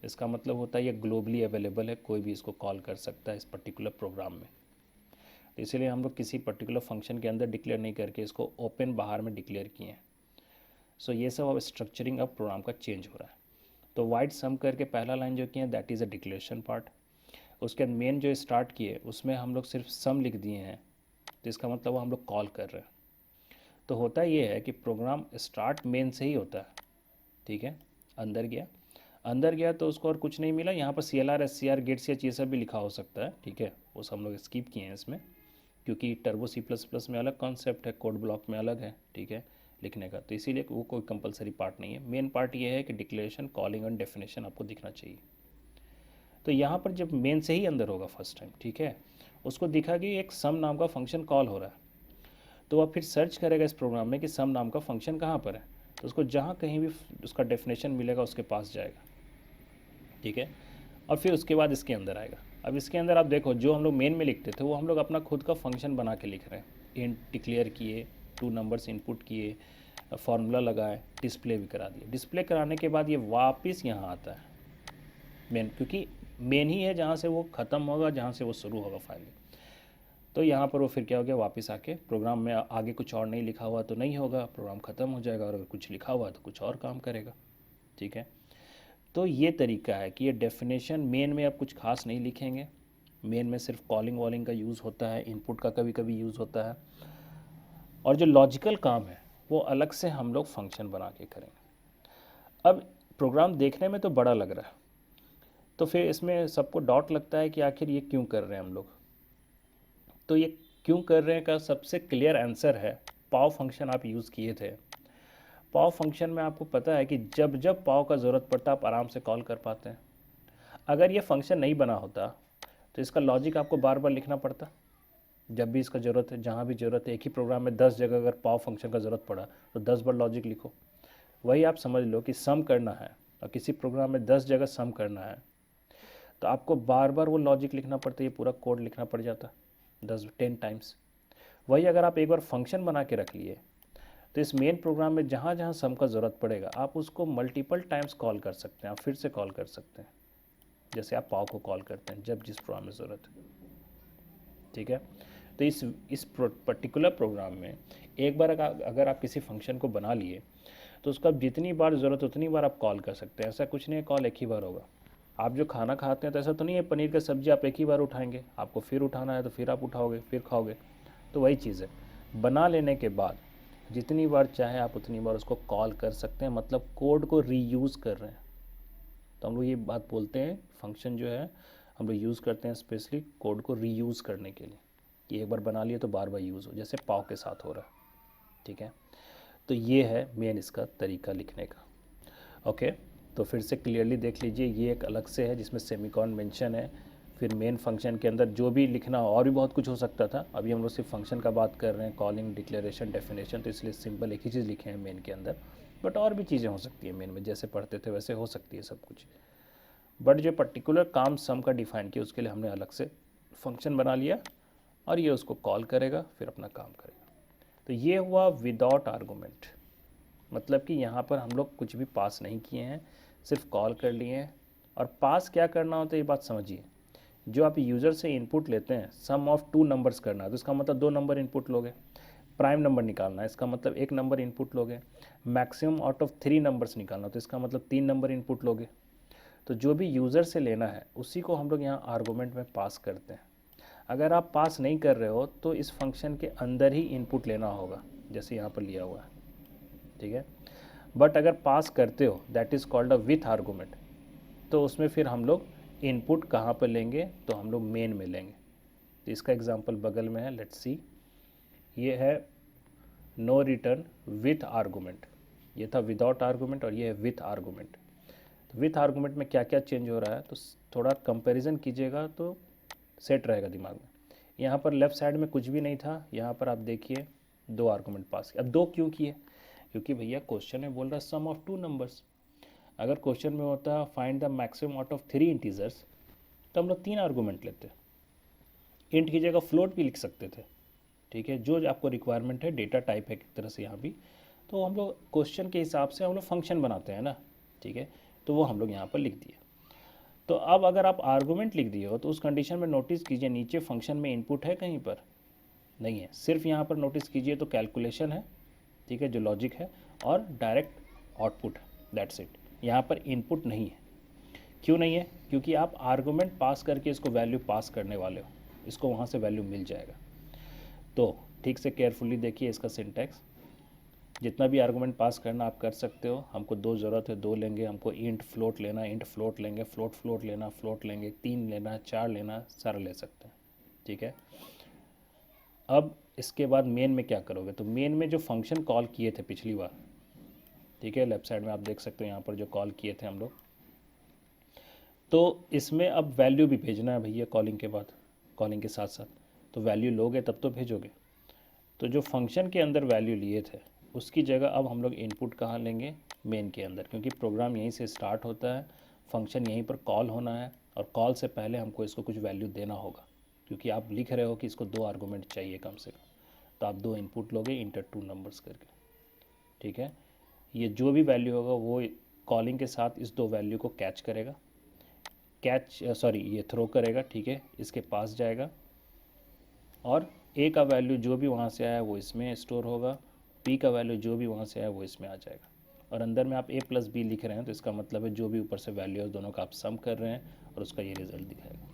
Speaker 1: इसका मतलब होता है ये ग्लोबली अवेलेबल है, कोई भी इसको कॉल कर सकता है इस पर्टिकुलर प्रोग्राम में। तो इसीलिए हम लोग किसी पर्टिकुलर फंक्शन के अंदर डिक्लेयर नहीं करके इसको ओपन बाहर में डिक्लेयर किए हैं। सो ये सब अब स्ट्रक्चरिंग अब प्रोग्राम का चेंज हो रहा है। तो वाइड सम करके पहला लाइन जो किया that is a declaration part. उसके बाद मेन जो स्टार्ट किए उसमें हम लोग सिर्फ सम लिख दिए हैं, तो इसका मतलब वो हम लोग कॉल कर रहे हैं। तो होता ये है कि प्रोग्राम स्टार्ट मेन से ही होता है, ठीक है। अंदर गया तो उसको और कुछ नहीं मिला। यहाँ पर CLR SCR गेट्स या चीज़ सब भी लिखा हो सकता है, ठीक है, वो सब हम लोग स्किप किए हैं इसमें, क्योंकि टर्बो C++ में अलग कॉन्सेप्ट है, कोड ब्लॉक में अलग है, ठीक है, लिखने का। तो इसीलिए वो कोई कंपलसरी पार्ट नहीं है। मेन पार्ट ये है कि डिक्लेरेशन, कॉलिंग एंड डेफिनेशन आपको दिखना चाहिए। तो यहाँ पर जब मेन से ही अंदर होगा फर्स्ट टाइम, ठीक है, उसको दिखा कि एक सम नाम का फंक्शन कॉल हो रहा है, तो वह फिर सर्च करेगा इस प्रोग्राम में कि सम नाम का फंक्शन कहाँ पर है। तो उसको जहाँ कहीं भी उसका डेफिनेशन मिलेगा उसके पास जाएगा, ठीक है, और फिर उसके बाद इसके अंदर आएगा। अब इसके अंदर आप देखो, जो हम लोग मेन में लिखते थे वो हम लोग अपना खुद का फंक्शन बना के लिख रहे हैं। इंट डिक्लेयर किए, 2 नंबर्स इनपुट किए, फार्मूला लगाए, डिस्प्ले भी करा दिए। डिस्प्ले कराने के बाद ये वापस यहाँ आता है मेन, क्योंकि मेन ही है जहाँ से वो ख़त्म होगा, जहाँ से वो शुरू होगा फाइल। तो यहाँ पर वो फिर क्या हो गया, वापस आके प्रोग्राम में आगे कुछ और नहीं लिखा हुआ तो नहीं होगा, प्रोग्राम ख़त्म हो जाएगा, और अगर कुछ लिखा हुआ तो कुछ और काम करेगा, ठीक है। तो ये तरीका है कि ये डेफिनेशन मेन में आप कुछ खास नहीं लिखेंगे। मेन में सिर्फ कॉलिंग वॉलिंग का यूज़ होता है, इनपुट का कभी कभी यूज़ होता है, और जो लॉजिकल काम है वो अलग से हम लोग फंक्शन बना के करेंगे। अब प्रोग्राम देखने में तो बड़ा लग रहा है, तो फिर इसमें सबको डाउट लगता है कि आखिर ये क्यों कर रहे हैं हम लोग। तो ये क्यों कर रहे हैं का सबसे क्लियर आंसर है, पाव फंक्शन आप यूज़ किए थे। पाव फंक्शन में आपको पता है कि जब जब पाव का ज़रूरत पड़ता आप आराम से कॉल कर पाते हैं। अगर ये फंक्शन नहीं बना होता तो इसका लॉजिक आपको बार बार लिखना पड़ता। जब भी इसका ज़रूरत है, जहाँ भी ज़रूरत है, एक ही प्रोग्राम में 10 जगह अगर पाव फंक्शन का ज़रूरत पड़ा तो 10 बार लॉजिक लिखो। वही आप समझ लो कि सम करना है और किसी प्रोग्राम में 10 जगह सम करना है तो आपको बार बार वो लॉजिक लिखना पड़ता है, ये पूरा कोड लिखना पड़ जाता 10 टाइम्स। वही अगर आप एक बार फंक्शन बना के रख लिए तो इस मेन प्रोग्राम में जहाँ जहाँ सम का ज़रूरत पड़ेगा आप उसको मल्टीपल टाइम्स कॉल कर सकते हैं, आप फिर से कॉल कर सकते हैं, जैसे आप पाव को कॉल करते हैं जब जिस प्रोग्राम में ज़रूरत है। ठीक है, तो इस पर्टिकुलर प्रोग्राम में एक बार अगर आप किसी फंक्शन को बना लिए तो उसका जितनी बार ज़रूरत उतनी बार आप कॉल कर सकते हैं। ऐसा कुछ नहीं है कॉल एक ही बार होगा। आप जो खाना खाते हैं तो ऐसा तो नहीं है पनीर का सब्जी आप एक ही बार उठाएंगे, आपको फिर उठाना है तो फिर आप उठाओगे फिर खाओगे। तो वही चीज़ है, बना लेने के बाद जितनी बार चाहे आप उतनी बार उसको कॉल कर सकते हैं, मतलब कोड को रीयूज़ कर रहे हैं। तो हम लोग ये बात बोलते हैं फंक्शन जो है हम लोग यूज़ करते हैं स्पेशली कोड को रीयूज़ करने के लिए, कि एक बार बना लिए तो बार बार यूज़ हो, जैसे पाव के साथ हो रहा है। ठीक है, तो ये है मेन इसका तरीका लिखने का। ओके, तो फिर से क्लियरली देख लीजिए, ये एक अलग से है जिसमें सेमीकोलन मेंशन है। फिर मेन फंक्शन के अंदर जो भी लिखना और भी बहुत कुछ हो सकता था, अभी हम लोग सिर्फ फंक्शन का बात कर रहे हैं, कॉलिंग, डिक्लेरेशन, डेफिनेशन, तो इसलिए सिंपल एक ही चीज़ लिखे हैं मेन के अंदर। बट और भी चीज़ें हो सकती है मेन में, जैसे पढ़ते थे वैसे हो सकती है सब कुछ। बट जो पर्टिकुलर काम सम का डिफाइन किया उसके लिए हमने अलग से फंक्शन बना लिया और ये उसको कॉल करेगा फिर अपना काम करेगा। तो ये हुआ विदाउट आर्गूमेंट, मतलब कि यहाँ पर हम लोग कुछ भी पास नहीं किए हैं, सिर्फ कॉल कर लिए हैं। और पास क्या करना होता है ये बात समझिए, जो आप यूज़र से इनपुट लेते हैं सम ऑफ 2 नंबर्स करना है तो इसका मतलब 2 नंबर इनपुट लोगे। प्राइम नंबर निकालना है इसका मतलब 1 नंबर इनपुट लोगे। मैक्सिमम आउट ऑफ 3 नंबर्स निकालना तो इसका मतलब 3 नंबर इनपुट लोगे। तो जो भी यूज़र से लेना है उसी को हम लोग यहाँ आर्गूमेंट में पास करते हैं। अगर आप पास नहीं कर रहे हो तो इस फंक्शन के अंदर ही इनपुट लेना होगा, जैसे यहाँ पर लिया हुआ है। ठीक है, बट अगर पास करते हो that is called a with argument, तो उसमें फिर हम लोग इनपुट कहाँ पर लेंगे, तो हम लोग मेन में लेंगे। तो इसका एग्जांपल बगल में है, लेट्स सी। ये है नो रिटर्न विथ आर्गूमेंट, ये था विदाउट आर्गूमेंट और ये है विथ आर्गूमेंट। तो विथ आर्गूमेंट में क्या क्या चेंज हो रहा है तो थोड़ा कंपैरिजन कीजिएगा तो सेट रहेगा दिमाग में। यहाँ पर लेफ्ट साइड में कुछ भी नहीं था, यहाँ पर आप देखिए 2 आर्गूमेंट पास किया। अब 2 क्यों किए, क्योंकि भैया क्वेश्चन में बोल रहा है सम ऑफ 2 नंबर्स। अगर क्वेश्चन में होता find the maximum out of 3 integers तो हम लोग 3 आर्गूमेंट लेते, इंट की जगह फ्लोट भी लिख सकते थे। ठीक है, जो आपको रिक्वायरमेंट है, डेटा टाइप है एक तरह से यहाँ भी, तो हम लोग क्वेश्चन के हिसाब से हम लोग फंक्शन बनाते हैं ना। ठीक है, तो वो हम लोग यहाँ पर लिख दिए। तो अब अगर आप आर्गूमेंट लिख दिए हो तो उस कंडीशन में नोटिस कीजिए नीचे फंक्शन में इनपुट है कहीं पर नहीं है, सिर्फ यहाँ पर नोटिस कीजिए तो कैलकुलेशन है। ठीक है, जो लॉजिक है और डायरेक्ट आउटपुट है, दैट्स इट। यहाँ पर इनपुट नहीं है। क्यों नहीं है, क्योंकि आप आर्गूमेंट पास करके इसको वैल्यू पास करने वाले हो, इसको वहाँ से वैल्यू मिल जाएगा। तो ठीक से केयरफुली देखिए इसका सिंटैक्स, जितना भी आर्गूमेंट पास करना आप कर सकते हो। हमको 2 ज़रूरत है, 2 लेंगे। हमको इंट फ्लोट लेना, इंट फ्लोट लेंगे। फ्लोट लेना, फ्लोट लेंगे। 3 लेना, 4 लेना, सारा ले सकते हैं। ठीक है, अब इसके बाद मेन में क्या करोगे, तो मेन में जो फंक्शन कॉल किए थे पिछली बार, ठीक है, लेफ्ट साइड में आप देख सकते हो यहाँ पर जो कॉल किए थे हम लोग, तो इसमें अब वैल्यू भी भेजना है भैया कॉलिंग के बाद, कॉलिंग के साथ साथ। तो वैल्यू लोगे तब तो भेजोगे। तो जो फंक्शन के अंदर वैल्यू लिए थे उसकी जगह अब हम लोग इनपुट कहाँ लेंगे, मेन के अंदर, क्योंकि प्रोग्राम यहीं से स्टार्ट होता है, फंक्शन यहीं पर कॉल होना है और कॉल से पहले हमको इसको कुछ वैल्यू देना होगा, क्योंकि आप लिख रहे हो कि इसको 2 आर्गूमेंट चाहिए कम से कम। तो आप 2 इनपुट लोगे इंटर 2 नंबर्स करके। ठीक है, ये जो भी वैल्यू होगा वो कॉलिंग के साथ इस 2 वैल्यू को कैच करेगा, ये थ्रो करेगा। ठीक है, इसके पास जाएगा और ए का वैल्यू जो भी वहाँ से आया वो इसमें स्टोर होगा, पी का वैल्यू जो भी वहाँ से आया वो इसमें आ जाएगा। और अंदर में आप ए प्लस बी लिख रहे हैं तो इसका मतलब है जो भी ऊपर से वैल्यू है दोनों का आप सम कर रहे हैं और उसका ये रिजल्ट दिखाएगा।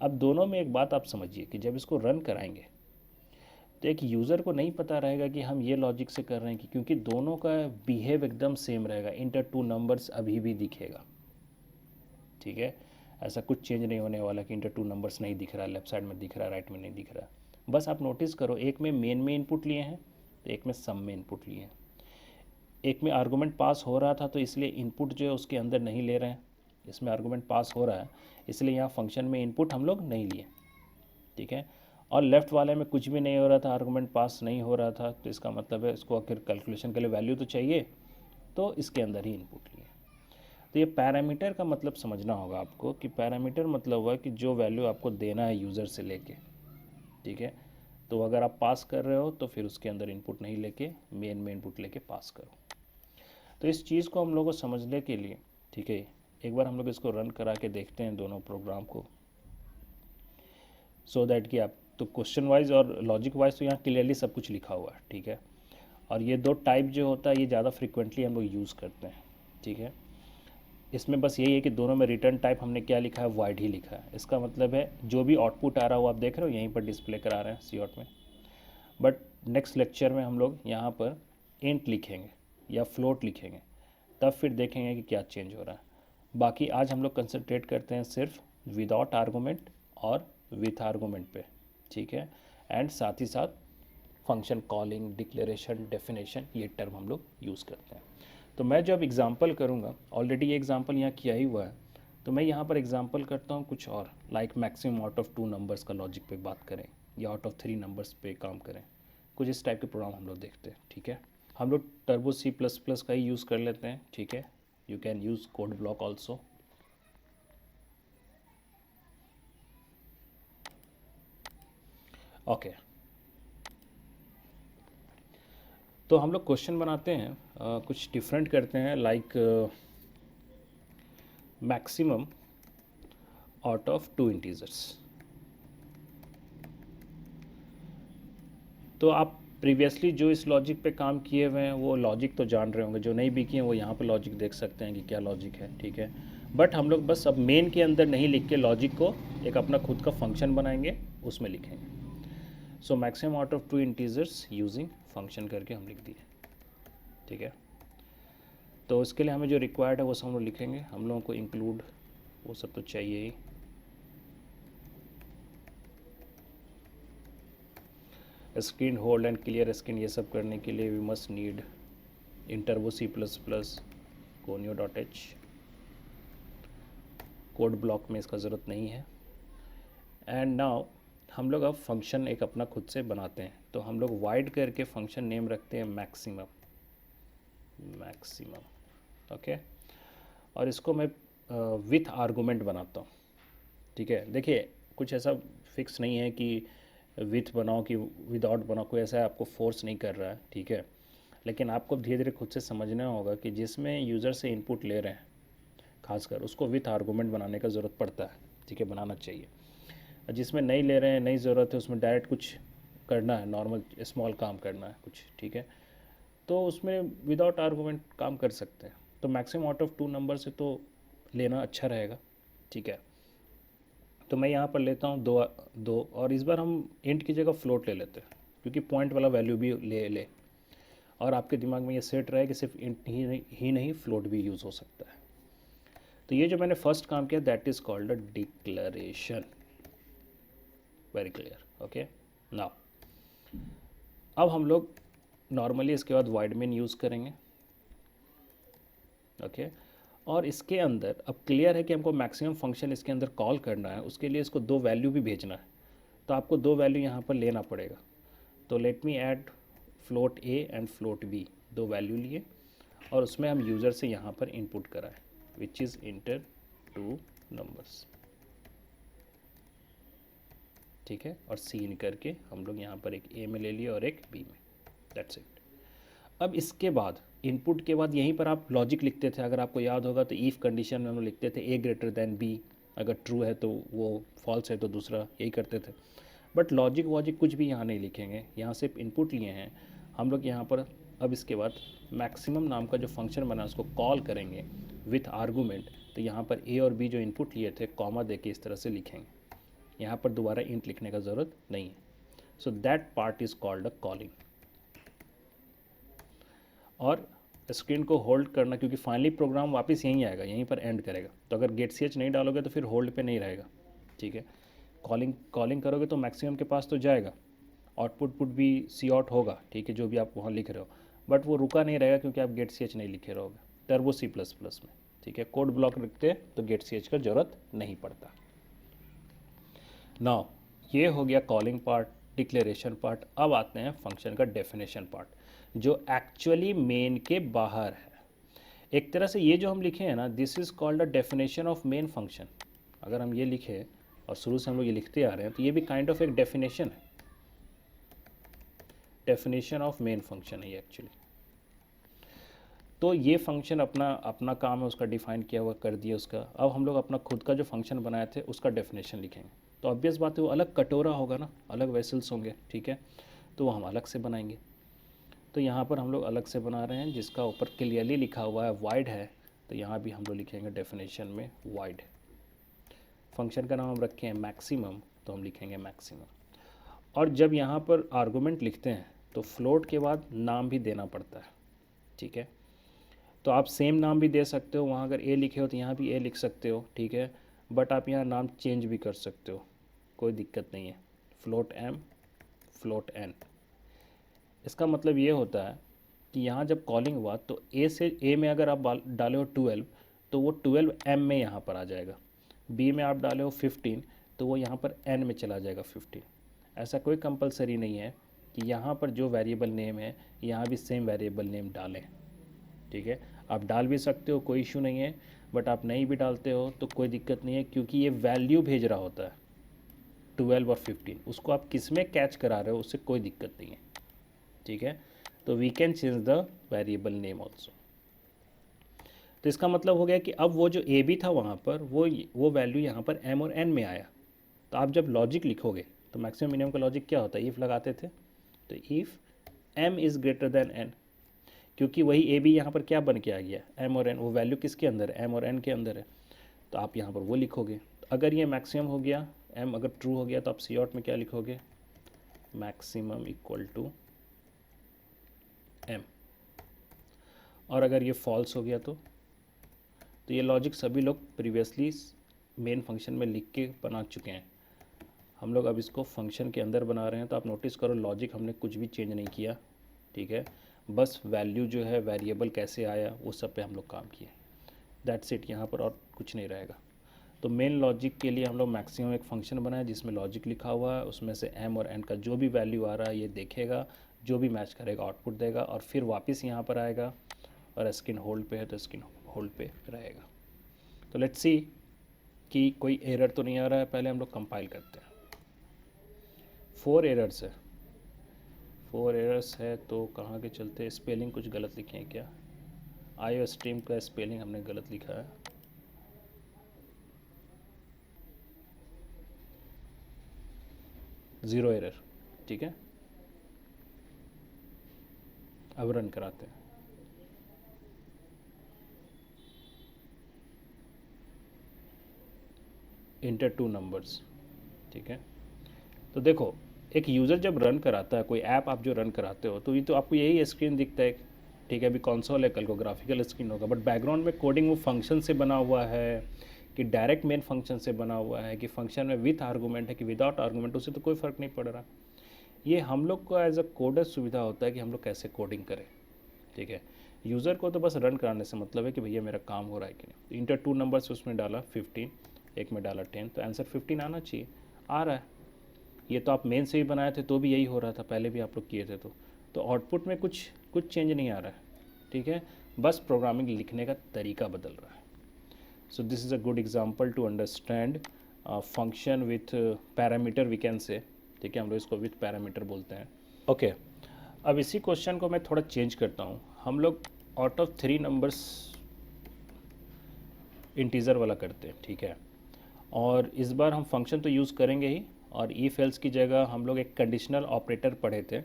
Speaker 1: अब दोनों में एक बात आप समझिए कि जब इसको रन कराएंगे तो एक यूज़र को नहीं पता रहेगा कि हम ये लॉजिक से कर रहे हैं, कि क्योंकि दोनों का बिहेव एकदम सेम रहेगा, इंटर 2 नंबर्स अभी भी दिखेगा। ठीक है, ऐसा कुछ चेंज नहीं होने वाला कि इंटर 2 नंबर्स नहीं दिख रहा है, लेफ्ट साइड में दिख रहा है, राइट में नहीं दिख रहा है। बस आप नोटिस करो, एक में मेन में इनपुट लिए हैं तो एक में सम में इनपुट लिए हैं। एक में आर्गूमेंट पास हो रहा था तो इसलिए इनपुट जो है उसके अंदर नहीं ले रहे हैं, इसमें आर्गूमेंट पास हो रहा है इसलिए यहाँ फंक्शन में इनपुट हम लोग नहीं लिए। ठीक है, और लेफ़्ट वाले में कुछ भी नहीं हो रहा था, आर्गूमेंट पास नहीं हो रहा था, तो इसका मतलब है इसको आखिर कैलकुलेशन के लिए वैल्यू तो चाहिए, तो इसके अंदर ही इनपुट लिए। तो ये पैरामीटर का मतलब समझना होगा आपको कि पैरामीटर मतलब हुआ कि जो वैल्यू आपको देना है यूज़र से लेके, ठीक है। तो अगर आप पास कर रहे हो तो फिर उसके अंदर इनपुट नहीं लेके मेन में इनपुट लेके पास करो। तो इस चीज़ को हम लोग को समझने के लिए, ठीक है, एक बार हम लोग इसको रन करा के देखते हैं दोनों प्रोग्राम को, सो दैट कि आप तो क्वेश्चन वाइज और लॉजिक वाइज तो यहाँ क्लियरली सब कुछ लिखा हुआ है, ठीक है। और ये दो टाइप जो होता है ये ज़्यादा फ्रिक्वेंटली हम लोग यूज़ करते हैं, ठीक है। इसमें बस यही है कि दोनों में रिटर्न टाइप हमने क्या लिखा है, वाइड ही लिखा है। इसका मतलब है जो भी आउटपुट आ रहा हो आप देख रहे हो यहीं पर डिस्प्ले करा रहे हैं सीआउट में। बट नेक्स्ट लेक्चर में हम लोग यहाँ पर इंट लिखेंगे या फ्लोट लिखेंगे, तब फिर देखेंगे कि क्या चेंज हो रहा है। बाकी आज हम लोग कंसंट्रेट करते हैं सिर्फ विदाउट आर्गूमेंट और विथ आर्गूमेंट पे, ठीक है। एंड साथ ही साथ फंक्शन कॉलिंग, डिक्लेरेशन, डेफिनेशन, ये टर्म हम लोग यूज़ करते हैं। तो मैं जब एग्जांपल करूँगा, ऑलरेडी ये एग्जांपल यहाँ किया ही हुआ है, तो मैं यहाँ पर एग्जांपल करता हूँ कुछ और, like maximum out of 2 numbers का लॉजिक पे बात करें या आउट ऑफ 3 नंबर्स पे काम करें, कुछ इस टाइप के प्रोग्राम हम लोग देखते हैं, ठीक है। हम लोग टर्बो C++ का ही यूज़ कर लेते हैं, ठीक है। You can use code block also. Okay, तो हम लोग क्वेश्चन बनाते हैं, कुछ डिफरेंट करते हैं, like maximum out of 2 integers. तो आप प्रीवियसली जो इस लॉजिक पे काम किए हुए हैं वो लॉजिक तो जान रहे होंगे, जो नहीं भी किए वो यहाँ पे लॉजिक देख सकते हैं कि क्या लॉजिक है, ठीक है। बट हम लोग बस अब मेन के अंदर नहीं लिख के लॉजिक को एक अपना खुद का फंक्शन बनाएंगे, उसमें लिखेंगे। So maximum out of 2 integers using function करके हम लिख दिए, ठीक है। तो इसके लिए हमें जो रिक्वायर्ड है वो सब हम लोग लिखेंगे। हम लोगों को इंक्लूड वो सब तो चाहिए ही। Screen hold and clear screen, ये सब करने के लिए we must need in Turbo C++ conio.h। Code block में इसका ज़रूरत नहीं है। एंड नाउ हम लोग अब फंक्शन एक अपना खुद से बनाते हैं। तो हम लोग वाइड करके फंक्शन नेम रखते हैं मैक्सिमम, ओके। और इसको मैं विथ आर्गूमेंट बनाता हूँ, ठीक है। देखिए कुछ ऐसा फिक्स नहीं है कि विथ बनाओ कि विदाउट बनाओ, कोई ऐसा आपको फोर्स नहीं कर रहा है, ठीक है। लेकिन आपको धीरे धीरे खुद से समझना होगा कि जिसमें यूज़र से इनपुट ले रहे हैं खासकर उसको विथ आर्गूमेंट बनाने का ज़रूरत पड़ता है, ठीक है, बनाना चाहिए। जिसमें नहीं ले रहे हैं, नहीं ज़रूरत है, उसमें डायरेक्ट कुछ करना है, नॉर्मल स्मॉल काम करना है कुछ, ठीक है, तो उसमें विदाउट आर्गूमेंट काम कर सकते हैं। तो मैक्सिमम आउट ऑफ 2 नंबर से तो लेना अच्छा रहेगा, ठीक है। तो मैं यहाँ पर लेता हूँ दो और इस बार हम इंट की जगह फ्लोट ले लेते हैं, क्योंकि पॉइंट वाला वैल्यू भी ले और आपके दिमाग में ये सेट रहे कि सिर्फ इंट ही नहीं फ्लोट भी यूज़ हो सकता है। तो ये जो मैंने फर्स्ट काम किया that is called a declaration, very clear, okay. Now अब हम लोग नॉर्मली इसके बाद वाइड मेन यूज़ करेंगे, ओके। और इसके अंदर अब क्लियर है कि हमको मैक्सिमम फंक्शन इसके अंदर कॉल करना है, उसके लिए इसको 2 वैल्यू भी भेजना है। तो आपको 2 वैल्यू यहाँ पर लेना पड़ेगा। तो let me add float A and float B, 2 value लिए और उसमें हम यूज़र से यहाँ पर इनपुट कराएं विच इज़ इंटर 2 नंबर्स, ठीक है। और सीन करके हम लोग यहाँ पर एक A में ले लिए और एक B में, दैट्स इट। अब इसके बाद इनपुट के बाद यहीं पर आप लॉजिक लिखते थे, अगर आपको याद होगा तो ईफ कंडीशन में हम लिखते थे A ग्रेटर देन B, अगर ट्रू है तो वो फॉल्स है तो दूसरा, यही करते थे। बट लॉजिक वॉजिक कुछ भी यहाँ नहीं लिखेंगे, यहाँ सिर्फ इनपुट लिए हैं हम लोग यहाँ पर। अब इसके बाद मैक्सिमम नाम का जो फंक्शन बना उसको कॉल करेंगे विथ आर्गूमेंट। तो यहाँ पर A और B जो इनपुट लिए थे कॉमा दे के इस तरह से लिखेंगे, यहाँ पर दोबारा इंट लिखने का ज़रूरत नहीं है। So that part is called a calling. और स्क्रीन को होल्ड करना, क्योंकि फाइनली प्रोग्राम वापस यहीं आएगा, यहीं पर एंड करेगा। तो अगर गेट ch नहीं डालोगे तो फिर होल्ड पे नहीं रहेगा, ठीक है। कॉलिंग करोगे तो मैक्सिमम के पास तो जाएगा, आउटपुट भी सी आउट होगा, ठीक है, जो भी आप वहाँ लिख रहे हो, बट वो रुका नहीं रहेगा क्योंकि आप गेट ch नहीं लिखे रहोगे टर्बो C++ में, ठीक है। कोड ब्लॉक लिखते तो गेट ch का ज़रूरत नहीं पड़ता। नाउ ये हो गया कॉलिंग पार्ट, डिक्लेरेशन पार्ट। अब आते हैं फंक्शन का डेफिनेशन पार्ट, जो एक्चुअली मेन के बाहर है। एक तरह से ये जो हम लिखे हैं ना, this is called a definition of main function. अगर हम ये लिखे और शुरू से हम लोग ये लिखते आ रहे हैं तो ये भी काइंड ऑफ एक डेफिनेशन है, डेफिनेशन ऑफ मेन फंक्शन है ये एक्चुअली। तो ये फंक्शन अपना अपना काम है, उसका डिफाइन किया हुआ कर दिया उसका। अब हम लोग अपना खुद का जो फंक्शन बनाए थे उसका डेफिनेशन लिखेंगे। तो ऑब्वियस बात है वो अलग कटोरा होगा ना, अलग वेसल्स होंगे, ठीक है, तो वो हम अलग से बनाएंगे। तो यहाँ पर हम लोग अलग से बना रहे हैं, जिसका ऊपर क्लियरली लिखा हुआ है वाइड है, तो यहाँ भी हम लोग लिखेंगे डेफिनेशन में वाइड। फंक्शन का नाम हम रखे हैं मैक्सिमम, तो हम लिखेंगे मैक्सिमम। और जब यहाँ पर आर्गूमेंट लिखते हैं तो फ्लोट के बाद नाम भी देना पड़ता है, ठीक है। तो आप सेम नाम भी दे सकते हो, वहाँ अगर ए लिखे हो तो यहाँ भी ए लिख सकते हो, ठीक है, बट आप यहाँ नाम चेंज भी कर सकते हो, कोई दिक्कत नहीं है। Float M, float N. इसका मतलब ये होता है कि यहाँ जब कॉलिंग हुआ तो ए से ए में अगर आप डाले हो 12 तो वो 12 एम में यहाँ पर आ जाएगा। बी में आप डाले हो 15 तो वो यहाँ पर एन में चला जाएगा 15। ऐसा कोई कंपलसरी नहीं है कि यहाँ पर जो वेरिएबल नेम है यहाँ भी सेम वेरिएबल नेम डालें, ठीक है। आप डाल भी सकते हो, कोई इशू नहीं है, बट आप नहीं भी डालते हो तो कोई दिक्कत नहीं है, क्योंकि ये वैल्यू भेज रहा होता है 12 और 15, उसको आप किस में कैच करा रहे हो उससे कोई दिक्कत नहीं है, ठीक है। तो we can change the variable name also. तो इसका मतलब हो गया कि अब वो जो ए बी था वहाँ पर वो वैल्यू यहाँ पर एम और एन में आया। तो आप जब लॉजिक लिखोगे तो मैक्सिमम मिनिमम का लॉजिक क्या होता है, इफ़ लगाते थे, तो if M is greater than N, क्योंकि वही ए बी यहाँ पर क्या बन के आ गया, एम और एन, वो वैल्यू किसके अंदर है, एम और एन के अंदर है, तो आप यहाँ पर वो लिखोगे। तो अगर ये मैक्सिमम हो गया, एम अगर ट्रू हो गया, तो आप सी आउट में क्या लिखोगे, मैक्सिमम इक्वल टू एम। और अगर ये फॉल्स हो गया तो ये लॉजिक सभी लोग प्रीवियसली मेन फंक्शन में लिख के बना चुके हैं। हम लोग अब इसको फंक्शन के अंदर बना रहे हैं, तो आप नोटिस करो लॉजिक हमने कुछ भी चेंज नहीं किया, ठीक है, बस वैल्यू जो है वेरिएबल कैसे आया वो सब पे हम लोग काम किए, दैट्स इट। यहाँ पर और कुछ नहीं रहेगा। तो मेन लॉजिक के लिए हम लोग मैक्सिमम एक फंक्शन बनाए जिसमें लॉजिक लिखा हुआ है, उसमें से एम और एन का जो भी वैल्यू आ रहा है ये देखेगा, जो भी मैच करेगा आउटपुट देगा, और फिर वापस यहाँ पर आएगा, और स्क्रीन होल्ड पे है तो स्क्रीन होल्ड पे रहेगा। तो लेट्स सी कि कोई एरर तो नहीं आ रहा है, पहले हम लोग कंपाइल करते हैं। 4 एरर्स है, 4 एरर्स है, तो कहाँ के चलते, स्पेलिंग कुछ गलत लिखे हैं क्या, आईओ स्ट्रीम का स्पेलिंग हमने गलत लिखा है। ज़ीरो एरर, ठीक है। अब रन कराते हैं। इंटर 2 नंबर्स, ठीक है। तो देखो एक यूज़र जब रन कराता है, कोई ऐप आप जो रन कराते हो, तो ये तो आपको यही स्क्रीन दिखता है, ठीक है। अभी कंसोल है, कल को ग्राफिकल स्क्रीन होगा, बट बैकग्राउंड में कोडिंग वो फंक्शन से बना हुआ है कि डायरेक्ट मेन फंक्शन से बना हुआ है, कि फंक्शन में विथ आर्गूमेंट है कि विदाउट आर्गूमेंट, उससे तो कोई फ़र्क नहीं पड़ रहा। ये हम लोग को एज अ कोडर सुविधा होता है कि हम लोग कैसे कोडिंग करें, ठीक है। यूज़र को तो बस रन कराने से मतलब है कि भैया मेरा काम हो रहा है कि नहीं। इंटर 2 नंबर्स उसमें डाला 15, एक में डाला 10, तो आंसर 15 आना चाहिए, आ रहा है। ये तो आप मेन से भी बनाए थे तो भी यही हो रहा था, पहले भी आप लोग किए थे, तो आउटपुट में कुछ चेंज नहीं आ रहा है, ठीक है, बस प्रोग्रामिंग लिखने का तरीका बदल रहा है। So this is a good example to understand function with parameter we can say, ठीक है, हम लोग इसको विथ पैरामीटर बोलते हैं। ओके अब इसी क्वेश्चन को मैं थोड़ा चेंज करता हूँ। हम लोग आउट ऑफ 3 नंबर्स इंटीज़र वाला करते हैं, ठीक है, और इस बार हम फंक्शन तो यूज़ करेंगे ही, और इफ एल्स की जगह हम लोग एक कंडीशनल ऑपरेटर पढ़े थे,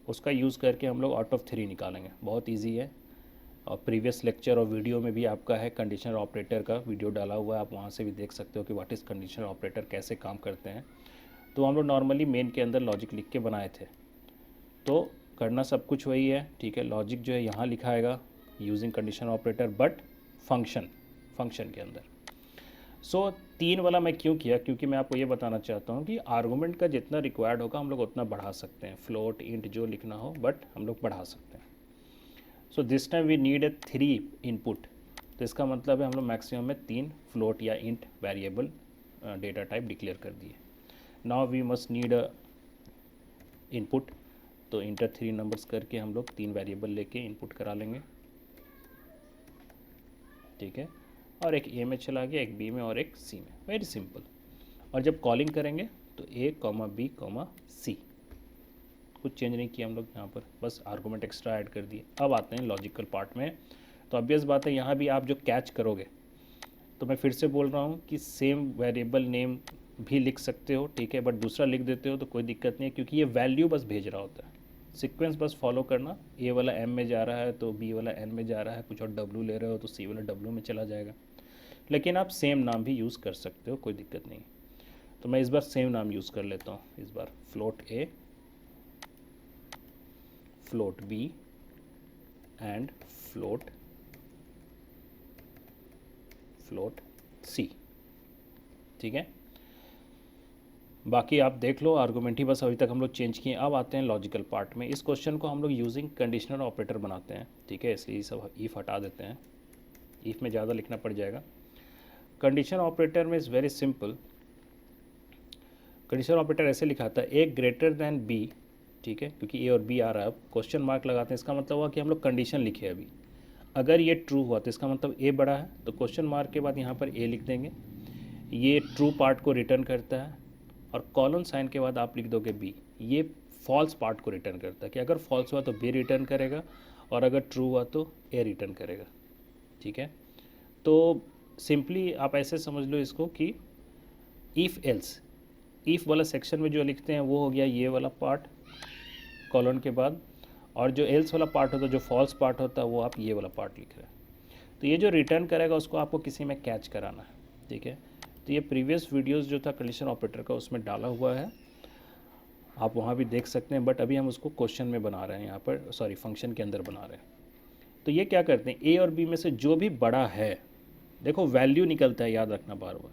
Speaker 1: उसका यूज़ करके हम लोग आउट ऑफ 3 निकालेंगे। बहुत इजी है, और प्रीवियस लेक्चर और वीडियो में भी आपका है कंडीशनल ऑपरेटर का वीडियो डाला हुआ है, आप वहाँ से भी देख सकते हो कि व्हाट इज़ कंडीशनल ऑपरेटर, कैसे काम करते हैं। तो हम लोग नॉर्मली मेन के अंदर लॉजिक लिख के बनाए थे, तो करना सब कुछ वही है, ठीक है। लॉजिक जो है यहाँ लिखाएगा using conditional operator, but function के अंदर। सो 3 वाला मैं क्यों किया, क्योंकि मैं आपको ये बताना चाहता हूँ कि आर्गूमेंट का जितना रिक्वायर्ड होगा हम लोग उतना बढ़ा सकते हैं, फ्लोट इंट जो लिखना हो, बट हम लोग बढ़ा सकते हैं। So this time we need a 3 input, तो इसका मतलब है हम लोग मैक्सिमम में 3 फ्लोट या int variable data type declare कर दिए। Now we must need a input, तो इंटर 3 नंबर्स करके हम लोग 3 वेरिएबल लेके इनपुट करा लेंगे। ठीक है, और एक ए में चला गया, एक बी में और एक सी में, वेरी सिंपल। और जब कॉलिंग करेंगे तो ए कॉमा बी कॉमा सी, कुछ चेंज नहीं किया हम लोग यहाँ पर, बस आर्गूमेंट एक्स्ट्रा ऐड कर दिए। अब आते हैं लॉजिकल पार्ट में। तो ऑब्वियस बात है यहाँ भी आप जो कैच करोगे, तो मैं फिर से बोल रहा हूँ कि सेम वेरिएबल नेम भी लिख सकते हो, ठीक है, बट दूसरा लिख देते हो तो कोई दिक्कत नहीं है, क्योंकि ये वैल्यू बस भेज रहा होता है। सीक्वेंस बस फॉलो करना, ए वाला एम में जा रहा है तो बी वाला एन में जा रहा है, कुछ और डब्ल्यू ले रहे हो तो सी वाला डब्ल्यू में चला जाएगा। लेकिन आप सेम नाम भी यूज़ कर सकते हो, कोई दिक्कत नहीं। तो मैं इस बार सेम नाम यूज़ कर लेता हूँ, इस बार float a, float b and float c, ठीक है। बाकी आप देख लो, आर्गूमेंट ही बस अभी तक हम लोग चेंज किए। अब आते हैं लॉजिकल पार्ट में। इस क्वेश्चन को हम लोग यूजिंग कंडीशनल ऑपरेटर बनाते हैं, ठीक है, इसलिए सब ईफ हटा देते हैं, ईफ में ज़्यादा लिखना पड़ जाएगा। कंडीशन ऑपरेटर में is very simple. Condition operator ऐसे लिखा था, ए ग्रेटर दैन बी, ठीक है, क्योंकि ए और बी आ रहा है, अब क्वेश्चन मार्क लगाते हैं, इसका मतलब हुआ कि हम लोग कंडीशन लिखे अभी। अगर ये ट्रू हुआ तो इसका मतलब ए बड़ा है, तो क्वेश्चन मार्क के बाद यहाँ पर ए लिख देंगे, ये ट्रू पार्ट को रिटर्न करता है, और कॉलन साइन के बाद आप लिख दोगे बी, ये फॉल्स पार्ट को रिटर्न करता है, कि अगर फॉल्स हुआ तो बी रिटर्न करेगा, और अगर ट्रू हुआ तो ए रिटर्न करेगा, ठीक है। तो सिंपली आप ऐसे समझ लो इसको कि इफ़ एल्स, इफ़ वाला सेक्शन में जो लिखते हैं वो हो गया ये वाला पार्ट कॉलन के बाद, और जो एल्स वाला पार्ट होता है, जो फॉल्स पार्ट होता है, वो आप ये वाला पार्ट लिख रहे हैं। तो ये जो रिटर्न करेगा उसको आपको किसी में कैच कराना है, ठीक है। तो ये प्रीवियस वीडियोस जो था कंडीशन ऑपरेटर का, उसमें डाला हुआ है, आप वहाँ भी देख सकते हैं, बट अभी हम उसको क्वेश्चन में बना रहे हैं यहाँ पर, सॉरी फंक्शन के अंदर बना रहे हैं। तो ये क्या करते हैं, ए और बी में से जो भी बड़ा है, देखो वैल्यू निकलता है, याद रखना बार बार,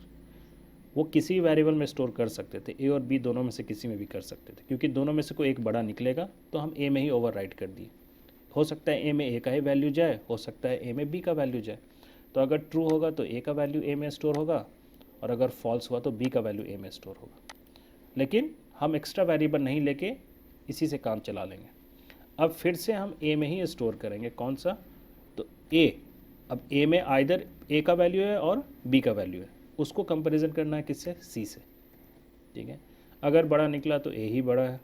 Speaker 1: वो किसी वेरिएबल में स्टोर कर सकते थे, ए और बी दोनों में से किसी में भी कर सकते थे, क्योंकि दोनों में से कोई एक बड़ा निकलेगा तो हम ए में ही ओवरराइट कर दिए। हो सकता है ए में ए का ही वैल्यू जाए, हो सकता है ए में बी का वैल्यू जाए। तो अगर ट्रू होगा तो ए का वैल्यू ए में स्टोर होगा, और अगर फॉल्स हुआ तो बी का वैल्यू ए में स्टोर होगा। लेकिन हम एक्स्ट्रा वेरिएबल नहीं लेके इसी से काम चला लेंगे। अब फिर से हम ए में ही स्टोर करेंगे, कौन सा, तो ए, अब ए में आइदर ए का वैल्यू है और बी का वैल्यू है, उसको कंपैरिजन करना है किससे, सी से, ठीक है। अगर बड़ा निकला तो ए ही बड़ा है,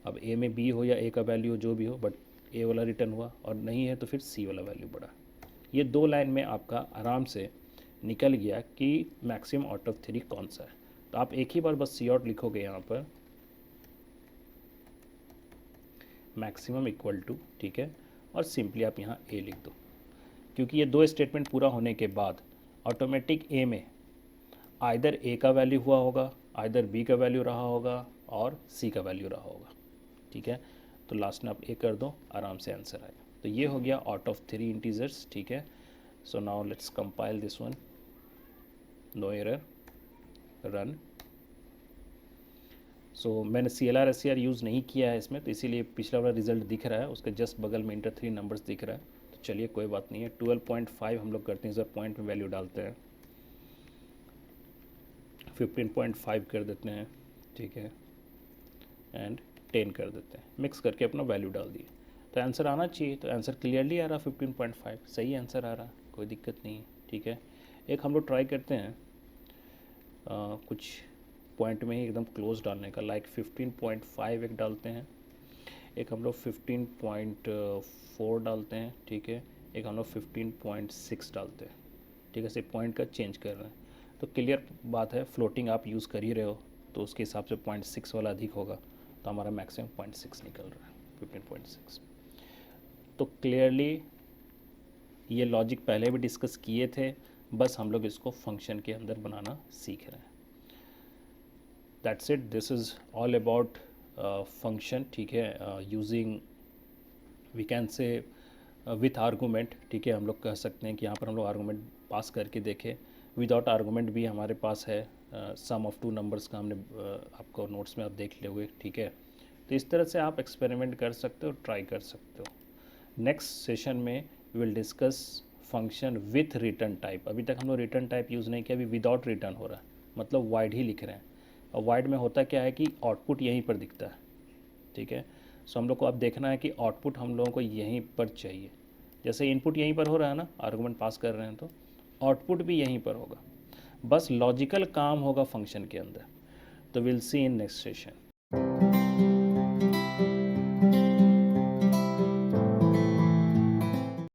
Speaker 1: अब ए में बी हो या ए का वैल्यू जो भी हो, बट ए वाला रिटर्न हुआ, और नहीं है तो फिर सी वाला वैल्यू बड़ा। ये दो लाइन में आपका आराम से निकल गया कि मैक्सिमम आउट ऑफ 3 कौन सा है। तो आप एक ही बार बस सी आउट लिखोगे यहाँ पर, मैक्सिमम इक्वल टू, ठीक है, और सिंपली आप यहाँ ए लिख दो, क्योंकि ये दो स्टेटमेंट पूरा होने के बाद ऑटोमेटिक ए में आइदर ए का वैल्यू हुआ होगा, आइदर बी का वैल्यू रहा होगा, और सी का वैल्यू रहा होगा, ठीक है। तो लास्ट में आप ए कर दो, आराम से आंसर आएगा। तो ये हो गया आउट ऑफ 3 इंटीजर्स, ठीक है। So now let's compile this one, no error, run. So मैंने CLR/SCR यूज़ नहीं किया है इसमें, तो इसीलिए पिछला वाला रिजल्ट दिख रहा है, उसके जस्ट बगल में इंटर 3 नंबर्स दिख रहा है। तो चलिए कोई बात नहीं है, 12.5 हम लोग करते हैं, इस पॉइंट में वैल्यू डालते हैं, 15.5 कर देते हैं, ठीक है, एंड 10 कर देते हैं, मिक्स करके अपना वैल्यू डाल दिए। तो आंसर आना चाहिए, तो आंसर क्लियरली आ रहा 15.5, सही आंसर आ रहा, कोई दिक्कत नहीं है, ठीक है। एक हम लोग ट्राई करते हैं कुछ पॉइंट में ही एकदम क्लोज डालने का, लाइक 15.5 एक डालते हैं, एक हम लोग 15.4 डालते हैं, ठीक है, एक हम लोग 15.6 डालते हैं, ठीक है, सिर्फ पॉइंट का चेंज कर रहे हैं। तो क्लियर बात है, फ्लोटिंग आप यूज़ कर ही रहे हो, तो उसके हिसाब से 0.6 वाला अधिक होगा, तो हमारा मैक्सिमम 0.6 निकल रहा है, 15.6। तो क्लियरली ये लॉजिक पहले भी डिस्कस किए थे, बस हम लोग इसको फंक्शन के अंदर बनाना सीख रहे हैं। That's it, this is all about function, ठीक है, using we can say with argument, ठीक है, हम लोग कह सकते हैं कि यहाँ पर हम लोग आर्गूमेंट पास करके देखें। विदाउट आर्गूमेंट भी हमारे पास है, सम ऑफ 2 नंबर्स का हमने आपको नोट्स में आप देख लोगे, ठीक है। तो इस तरह से आप एक्सपेरिमेंट कर सकते हो, ट्राई कर सकते हो। नेक्स्ट सेशन में we will discuss function with return type. अभी तक हम लोग रिटर्न टाइप यूज़ नहीं किया, अभी विदाउट रिटर्न हो रहा है, मतलब वाइड ही लिख रहे हैं। और वाइड में होता क्या है कि आउटपुट यहीं पर दिखता है, ठीक है। सो हम लोग को अब देखना है कि आउटपुट हम लोगों को यहीं पर चाहिए, जैसे इनपुट यहीं पर हो रहा है ना, आर्गुमेंट पास कर रहे हैं, तो आउटपुट भी यहीं पर होगा, बस लॉजिकल काम होगा फंक्शन के अंदर। तो will see in next session.